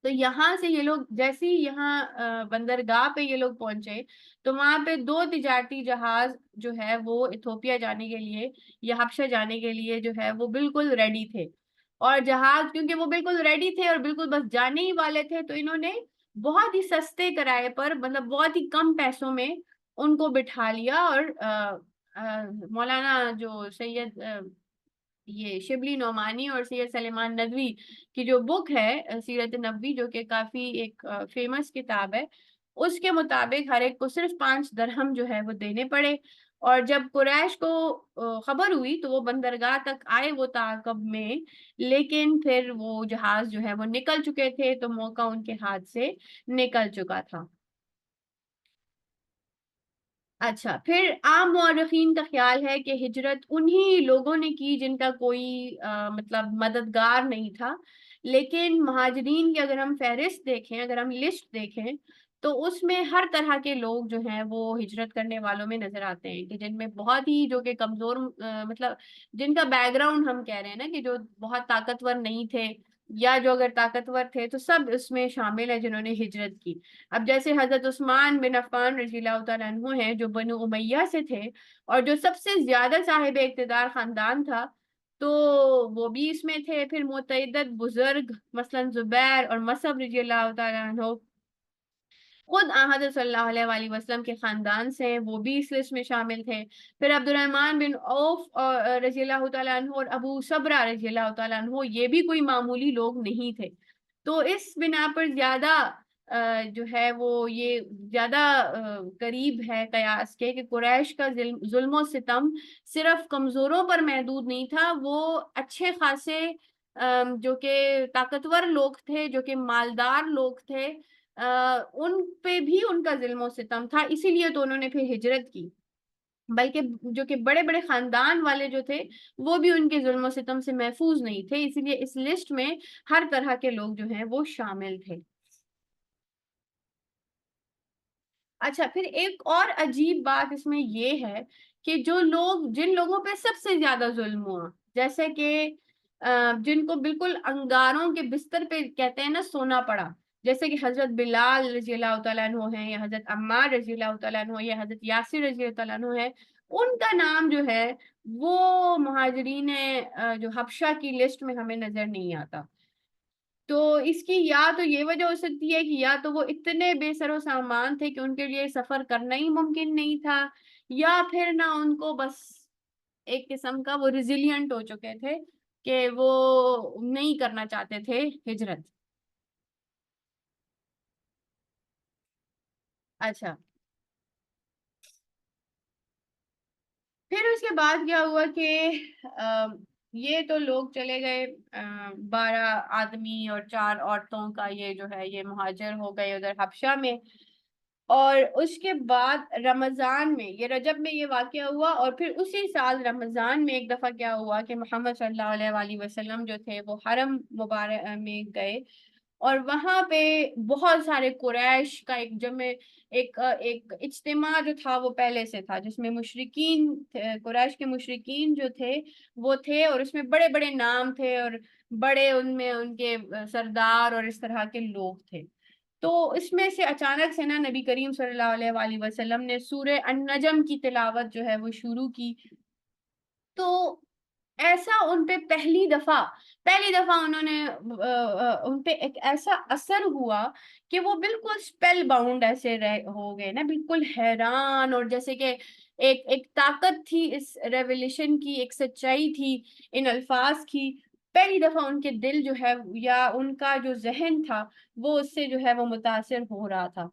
تو یہاں سے یہ لوگ جیسے ہی یہاں بندرگاہ پہ یہ لوگ پہنچے تو وہاں پہ 2 تجارتی جہاز جو ہے وہ ایتھوپیا جانے کے لیے یا حبشہ جانے کے لیے جو ہے وہ بالکل ریڈی تھے، اور جہاز کیونکہ وہ بالکل ریڈی تھے اور بالکل بس جانے ہی والے تھے، تو انہوں نے بہت ہی سستے کرائے پر، مطلب بہت ہی کم پیسوں میں ان کو بٹھا لیا، اور مولانا جو سید یہ شبلی نعمانی اور سید سلیمان ندوی کی جو بک ہے سیرت نبوی، جو کہ کافی ایک فیمس کتاب ہے، اس کے مطابق ہر ایک کو صرف 5 درہم جو ہے وہ دینے پڑے، اور جب قریش کو خبر ہوئی تو وہ بندرگاہ تک آئے وہ تعاقب میں، لیکن پھر وہ جہاز جو ہے وہ نکل چکے تھے، تو موقع ان کے ہاتھ سے نکل چکا تھا۔ اچھا، پھر عام مورخین کا خیال ہے کہ ہجرت انہی لوگوں نے کی جن کا کوئی مطلب مددگار نہیں تھا، لیکن مہاجرین کی اگر ہم فہرست دیکھیں، اگر ہم لسٹ دیکھیں تو اس میں ہر طرح کے لوگ جو ہیں وہ ہجرت کرنے والوں میں نظر آتے ہیں، کہ جن میں بہت ہی جو کہ کمزور مطلب جن کا بیک گراؤنڈ ہم کہہ رہے ہیں نا کہ جو بہت طاقتور نہیں تھے، یا جو اگر طاقتور تھے تو سب اس میں شامل ہیں جنہوں نے ہجرت کی۔ اب جیسے حضرت عثمان بن عفان رضی اللہ تعالیٰ عنہ ہیں جو بنو امیہ سے تھے، اور جو سب سے زیادہ صاحب اقتدار خاندان تھا، تو وہ بھی اس میں تھے، پھر متعدد بزرگ مثلا زبیر اور مصعب رضی اللہ تعالیٰ عنہ خود حضرت صلی اللہ علیہ وآلہ وسلم کے خاندان سے ہیں، وہ بھی اس لسٹ میں شامل تھے، پھر عبد الرحمن بن عوف رضی اللہ تعالیٰ عنہ اور ابو صبرہ رضی اللہ تعالیٰ عنہ، یہ بھی کوئی معمولی لوگ نہیں تھے، تو اس بنا پر زیادہ جو ہے وہ یہ زیادہ قریب ہے قیاس کے کہ قریش کا ظلم و ستم صرف کمزوروں پر محدود نہیں تھا، وہ اچھے خاصے جو کہ طاقتور لوگ تھے، جو کہ مالدار لوگ تھے، ان پہ بھی ان کا ظلم و ستم تھا، اسی لیے تو انہوں نے پھر ہجرت کی، بلکہ جو کہ بڑے بڑے خاندان والے جو تھے وہ بھی ان کے ظلم و ستم سے محفوظ نہیں تھے، اسی لیے اس لسٹ میں ہر طرح کے لوگ جو ہیں وہ شامل تھے۔ اچھا، پھر ایک اور عجیب بات اس میں یہ ہے کہ جو لوگ جن لوگوں پہ سب سے زیادہ ظلم ہوا، جیسے کہ جن کو بالکل انگاروں کے بستر پہ کہتے ہیں نا سونا پڑا، جیسے کہ حضرت بلال رضی اللہ تعالیٰ عنہ ہیں، یا حضرت عمار رضی اللہ تعالیٰ عنہ، یا حضرت یاسر رضی اللہ تعالیٰ عنہ ہے، ان کا نام جو ہے وہ مہاجرین جو حبشہ کی لسٹ میں ہمیں نظر نہیں آتا، تو اس کی یا تو یہ وجہ ہو سکتی ہے کہ یا تو وہ اتنے بے سر و سامان تھے کہ ان کے لیے سفر کرنا ہی ممکن نہیں تھا، یا پھر نہ ان کو بس ایک قسم کا وہ ریزیلینٹ ہو چکے تھے کہ وہ نہیں کرنا چاہتے تھے ہجرت۔ اچھا، پھر اس کے بعد کیا ہوا کہ یہ تو لوگ چلے گئے، 12 آدمی اور 4 عورتوں کا یہ جو ہے یہ مہاجر ہو گئے ادھر حبشہ میں، اور اس کے بعد رمضان میں، یہ رجب میں یہ واقعہ ہوا، اور پھر اسی سال رمضان میں ایک دفعہ کیا ہوا کہ محمد صلی اللہ علیہ وآلہ وسلم جو تھے وہ حرم مبارک میں گئے، اور وہاں پہ بہت سارے قریش کا ایک جمع، ایک اجتماع جو تھا وہ پہلے سے تھا، جس میں مشرکین، قریش کے مشرکین جو تھے وہ تھے، اور اس میں بڑے بڑے نام تھے، اور بڑے ان میں ان کے سردار اور اس طرح کے لوگ تھے۔ تو اس میں سے اچانک سے نا نبی کریم صلی اللہ علیہ وآلہ وسلم نے سورہ النجم کی تلاوت جو ہے وہ شروع کی۔ تو ایسا ان پہ پہلی دفعہ انہوں نے ان پہ ایک ایسا اثر ہوا کہ وہ بالکل اسپیل باؤنڈ ایسے ہو گئے نا، بالکل حیران، اور جیسے کہ ایک طاقت تھی اس ریولیشن کی، ایک سچائی تھی ان الفاظ کی، پہلی دفعہ ان کے دل جو ہے یا ان کا جو ذہن تھا وہ اس سے جو ہے وہ متاثر ہو رہا تھا۔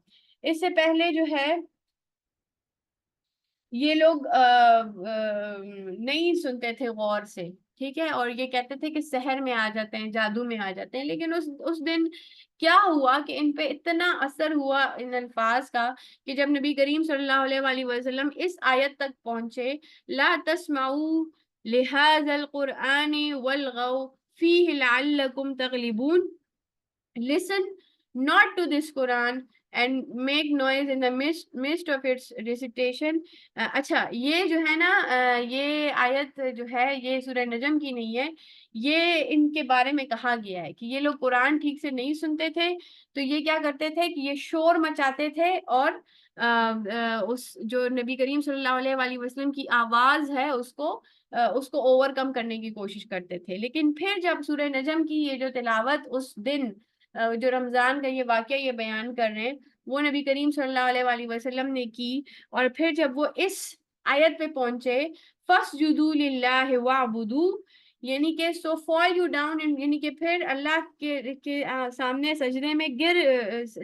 اس سے پہلے جو ہے یہ لوگ نہیں سنتے تھے غور سے، ٹھیک ہے، اور یہ کہتے تھے کہ سحر میں آ جاتے ہیں، جادو میں آ جاتے ہیں، لیکن اس دن کیا ہوا کہ ان پہ اتنا اثر ہوا ان الفاظ کا کہ جب نبی کریم صلی اللہ علیہ وآلہ وسلم اس آیت تک پہنچے، لا تسمعوا لهذا القرآن والغوا فيه لعلكم تغلبون، listen not to this Quran and make noise in the midst of its recitation۔ اچھا یہ جو ہے نا یہ آیت جو ہے یہ سورہ نجم کی نہیں ہے، یہ ان کے بارے میں کہا گیا ہے کہ یہ لوگ قرآن ٹھیک سے نہیں سنتے تھے، تو یہ کیا کرتے تھے کہ یہ شور مچاتے تھے، اور اس جو نبی کریم صلی اللہ علیہ وآلہ وسلم کی آواز ہے اس کو اوور کم کرنے کی کوشش کرتے تھے۔ لیکن پھر جب سورہ نجم کی یہ جو تلاوت اس دن جو رمضان کا یہ واقعہ یہ بیان کر رہے ہیں وہ نبی کریم صلی اللہ علیہ وآلہ وسلم نے کی، اور پھر جب وہ اس آیت پہ پہنچے فَاسْجُدُوا لِلَّهِ وَاعْبُدُوا، یعنی کہ سو فال یو ڈاؤن، یعنی کہ پھر اللہ کے سامنے سجدے میں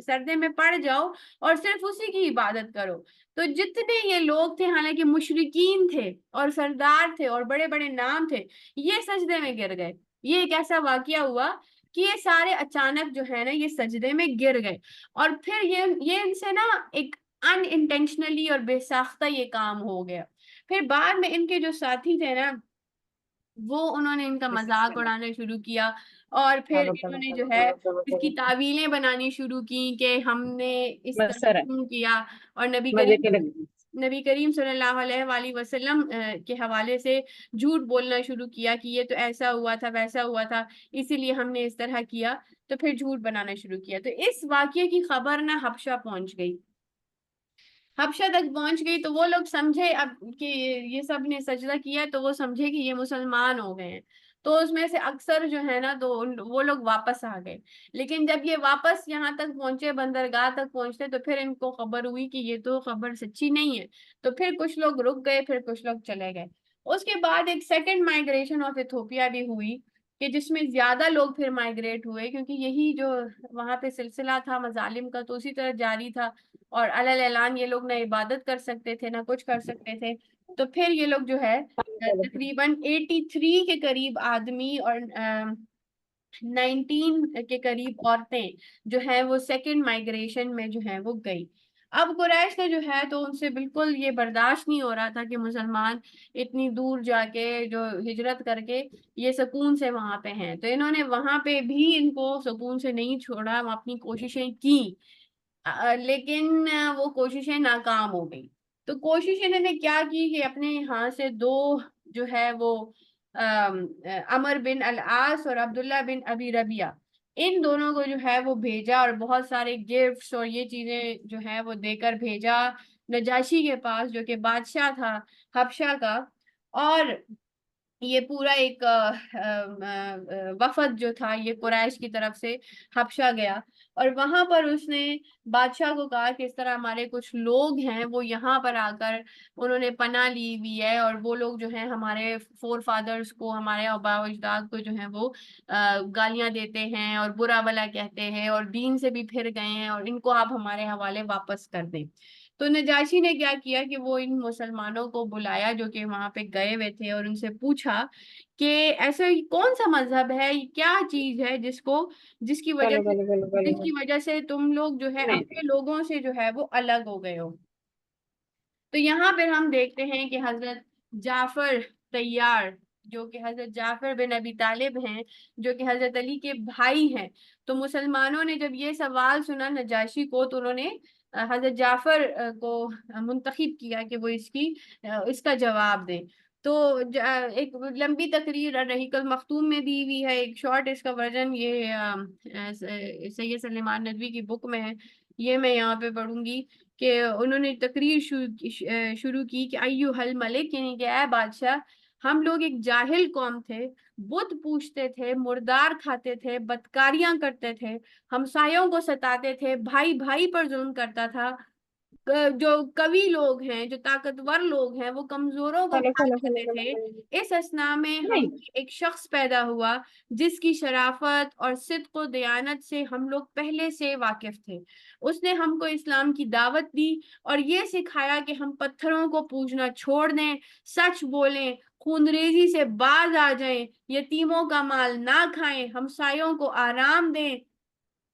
سردے میں پڑ جاؤ اور صرف اسی کی عبادت کرو۔ تو جتنے یہ لوگ تھے، حالانکہ مشرکین تھے اور سردار تھے اور بڑے بڑے نام تھے، یہ سجدے میں گر گئے۔ یہ ایک ایسا واقعہ ہوا کہ یہ سارے اچانک جو ہے نا یہ سجدے میں گر گئے، اور پھر یہ ان سے نا ایک ان انٹینشنلی اور بے ساختہ یہ کام ہو گیا۔ پھر بعد میں ان کے جو ساتھی تھے نا وہ انہوں نے ان کا مذاق اڑانا شروع کیا، اور پھر انہوں نے جو ہے اس کی تعویلیں بنانی شروع کی کہ ہم نے اس طرح کیوں کیا، اور نبی کریم صلی اللہ علیہ وآلہ وسلم کے حوالے سے جھوٹ بولنا شروع کیا کہ یہ تو ایسا ہوا تھا ویسا ہوا تھا اسی لیے ہم نے اس طرح کیا، تو پھر جھوٹ بنانا شروع کیا۔ تو اس واقعے کی خبر نہ حبشہ پہنچ گئی، حبشہ تک پہنچ گئی، تو وہ لوگ سمجھے اب کہ یہ سب نے سجدہ کیا تو وہ سمجھے کہ یہ مسلمان ہو گئے ہیں، تو اس میں سے اکثر جو ہے نا تو وہ لوگ واپس آ گئے۔ لیکن جب یہ واپس یہاں تک پہنچے، بندرگاہ تک پہنچتے، تو پھر ان کو خبر ہوئی کہ یہ تو خبر سچی نہیں ہے، تو پھر کچھ لوگ رک گئے، پھر کچھ لوگ چلے گئے۔ اس کے بعد ایک سیکنڈ مائگریشن آف ایتھوپیا بھی ہوئی کہ جس میں زیادہ لوگ پھر مائگریٹ ہوئے، کیونکہ یہی جو وہاں پہ سلسلہ تھا مظالم کا تو اسی طرح جاری تھا، اور علی اعلان یہ لوگ نہ عبادت کر سکتے تھے نہ کچھ کر سکتے تھے، تو پھر یہ لوگ جو ہے تقریباً 83 کے قریب آدمی اور 19 کے قریب عورتیں جو ہیں وہ سیکنڈ مائگریشن میں جو ہیں وہ گئی۔ اب قریش نے جو ہے تو ان سے بالکل یہ برداشت نہیں ہو رہا تھا کہ مسلمان اتنی دور جا کے جو ہجرت کر کے یہ سکون سے وہاں پہ ہیں، تو انہوں نے وہاں پہ بھی ان کو سکون سے نہیں چھوڑا، وہ اپنی کوششیں کی، لیکن وہ کوششیں ناکام ہو گئی۔ تو کوشش انہوں نے کیا کی کہ اپنے یہاں سے دو جو ہے وہ عمر بن العاص اور عبداللہ بن ابی ربیہ، ان دونوں کو جو ہے وہ بھیجا، اور بہت سارے گفٹس اور یہ چیزیں جو ہے وہ دے کر بھیجا نجاشی کے پاس جو کہ بادشاہ تھا حبشہ کا، اور یہ پورا ایک وفد جو تھا یہ قریش کی طرف سے حبشہ گیا، اور وہاں پر اس نے بادشاہ کو کہا کہ اس طرح ہمارے کچھ لوگ ہیں وہ یہاں پر آ کر انہوں نے پناہ لی ہوئی ہے، اور وہ لوگ جو ہیں ہمارے فور فادرز کو، ہمارے آباء و اجداد کو جو ہیں وہ گالیاں دیتے ہیں اور برا بھلا کہتے ہیں اور دین سے بھی پھر گئے ہیں، اور ان کو آپ ہمارے حوالے واپس کر دیں۔ تو نجاشی نے کیا کیا کہ وہ ان مسلمانوں کو بلایا جو کہ وہاں پہ گئے ہوئے تھے، اور ان سے پوچھا کہ ایسا کون سا مذہب ہے، کیا چیز ہے جس کی وجہ چلو سے چلو چلو چلو جس کی وجہ سے تم لوگ جو ہے نہیں اپنے لوگوں سے جو ہے وہ الگ ہو گئے ہو۔ تو یہاں پہ ہم دیکھتے ہیں کہ حضرت جعفر طیار، جو کہ حضرت جعفر بن ابی طالب ہیں، جو کہ حضرت علی کے بھائی ہیں، تو مسلمانوں نے جب یہ سوال سنا نجاشی کو، تو انہوں نے حضرت جعفر کو منتخب کیا کہ وہ اس کا جواب دیں۔ تو ایک لمبی تقریر رحیق المختوم میں دی ہوئی ہے، ایک شارٹ اس کا ورژن یہ سید سلیمان ندوی کی بک میں ہے، یہ میں یہاں پہ پڑھوں گی کہ انہوں نے تقریر شروع کی کہ ایوہ الملک، یعنی کہ اے بادشاہ، ہم لوگ ایک جاہل قوم تھے، بت پوجتے تھے، مردار کھاتے تھے، بدکاریاں کرتے تھے، ہمسایوں کو ستاتے تھے، بھائی بھائی پر ظلم کرتا تھا، جو قوی لوگ ہیں، جو طاقتور لوگ ہیں، وہ کمزوروں کو چلو مار چلو چلو دیتے چلو تھے۔ چلو اس اثنا میں ہم نہیں ایک شخص پیدا ہوا جس کی شرافت اور صدق و دیانت سے ہم لوگ پہلے سے واقف تھے۔ اس نے ہم کو اسلام کی دعوت دی اور یہ سکھایا کہ ہم پتھروں کو پوجنا چھوڑ دیں، سچ بولیں، خونریزی سے باز آ جائیں، یتیموں کا مال نہ کھائیں، ہمسایوں کو آرام دیں،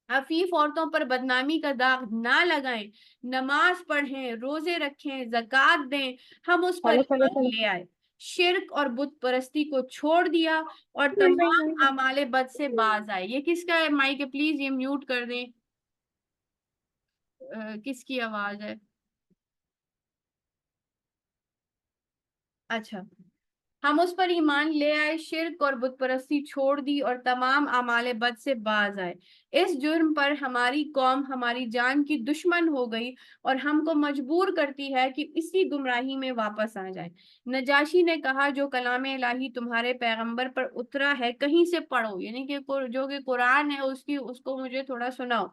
عفیف عورتوں پر بدنامی کا داغ نہ لگائیں، نماز پڑھیں، روزے رکھیں، زکوٰۃ دیں۔ ہم اس پر چلو چلو ایمان چلو لے آئے، شرک اور بت پرستی کو چھوڑ دیا اور نہیں نہیں تمام نہیں اعمال بد سے باز آئے۔ یہ کس کا ہے مائک؟ پلیز یہ میوٹ کر دیں، کس کی آواز ہے؟ اچھا، ہم اس پر ایمان لے آئے، شرک اور بت پرستی چھوڑ دی اور تمام اعمال بد سے باز آئے۔ اس جرم پر ہماری قوم ہماری جان کی دشمن ہو گئی اور ہم کو مجبور کرتی ہے کہ اسی گمراہی میں واپس آ جائیں۔ نجاشی نے کہا، جو کلام الہی تمہارے پیغمبر پر اترا ہے کہیں سے پڑھو، یعنی کہ جو کہ قرآن ہے اس کو مجھے تھوڑا سناؤ۔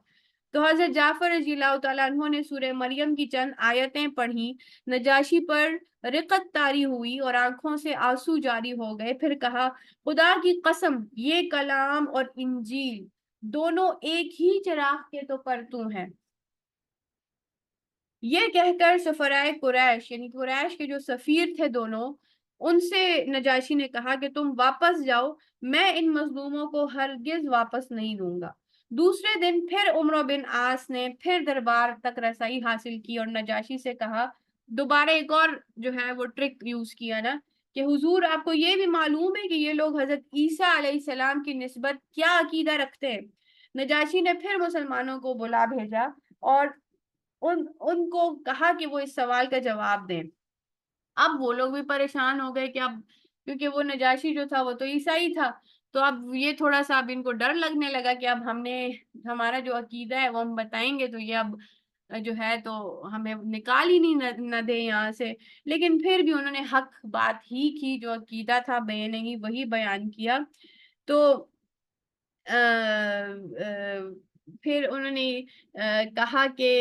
تو حضرت جعفر رضی اللہ تعالیٰ عنہ نے سورہ مریم کی چند آیتیں پڑھی، نجاشی پر رقت طاری ہوئی اور آنکھوں سے آنسو جاری ہو گئے، پھر کہا، خدا کی قسم، یہ کلام اور انجیل دونوں ایک ہی چراغ کے تو پرتو ہیں۔ یہ کہہ کر سفرائے قریش، یعنی قریش کے جو سفیر تھے دونوں، ان سے نجاشی نے کہا کہ تم واپس جاؤ، میں ان مظلوموں کو ہرگز واپس نہیں دوں گا۔ دوسرے دن پھر عمرو بن عاص نے پھر دربار تک رسائی حاصل کی اور نجاشی سے کہا، دوبارہ ایک اور جو ہے وہ ٹرک یوز کیا نا، کہ حضور آپ کو یہ بھی معلوم ہے کہ یہ لوگ حضرت عیسیٰ علیہ السلام کی نسبت کیا عقیدہ رکھتے ہیں؟ نجاشی نے پھر مسلمانوں کو بلا بھیجا اور ان کو کہا کہ وہ اس سوال کا جواب دیں۔ اب وہ لوگ بھی پریشان ہو گئے کہ اب کیونکہ وہ نجاشی جو تھا وہ تو عیسائی تھا، تو اب یہ تھوڑا سا اب ان کو ڈر لگنے لگا کہ اب ہمارا جو عقیدہ ہے وہ ہم بتائیں گے تو یہ اب جو ہے تو ہمیں نکال ہی نہیں نہ دے یہاں سے۔ لیکن پھر بھی انہوں نے حق بات ہی کی، جو عقیدہ تھا بے نہیں وہی بیان کیا۔ تو پھر انہوں نے کہا کہ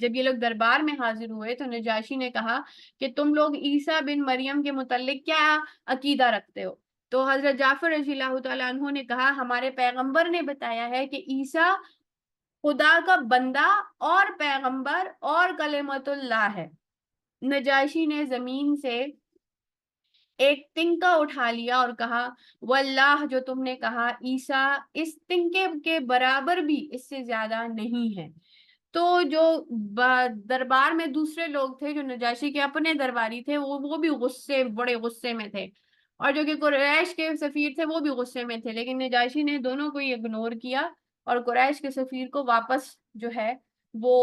جب یہ لوگ دربار میں حاضر ہوئے تو نجاشی نے کہا کہ تم لوگ عیسیٰ بن مریم کے متعلق کیا عقیدہ رکھتے ہو؟ تو حضرت جعفر رضی اللہ تعالیٰ عنہ نے کہا، ہمارے پیغمبر نے بتایا ہے کہ عیسیٰ خدا کا بندہ اور پیغمبر اور کلمت اللہ ہے۔ نجاشی نے زمین سے ایک تنکا اٹھا لیا اور کہا، واللہ جو تم نے کہا عیسیٰ اس تنکے کے برابر بھی اس سے زیادہ نہیں ہے۔ تو جو دربار میں دوسرے لوگ تھے جو نجاشی کے اپنے درباری تھے، وہ بھی بڑے غصے میں تھے، اور جو کہ قریش کے سفیر تھے وہ بھی غصے میں تھے، لیکن نجاشی نے دونوں کو اگنور کیا اور قریش کے سفیر کو واپس جو ہے وہ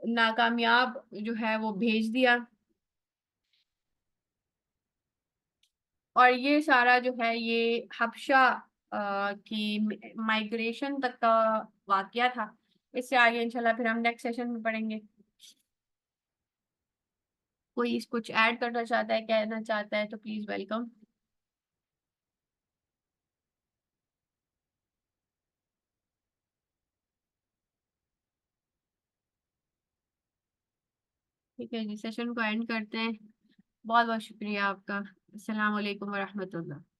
ناکامیاب جو ہے وہ بھیج دیا۔ اور یہ سارا جو ہے یہ حبشہ کی مائگریشن تک کا واقعہ تھا۔ اس سے آگے انشاءاللہ پھر ہم نیکسٹ سیشن میں پڑھیں گے۔ کوئی کچھ ایڈ کرنا چاہتا ہے، کہنا چاہتا ہے تو پلیز ویلکم۔ ٹھیک ہے جی، سیشن کو اینڈ کرتے ہیں۔ بہت بہت شکریہ آپ کا۔ السلام علیکم ورحمۃ اللہ۔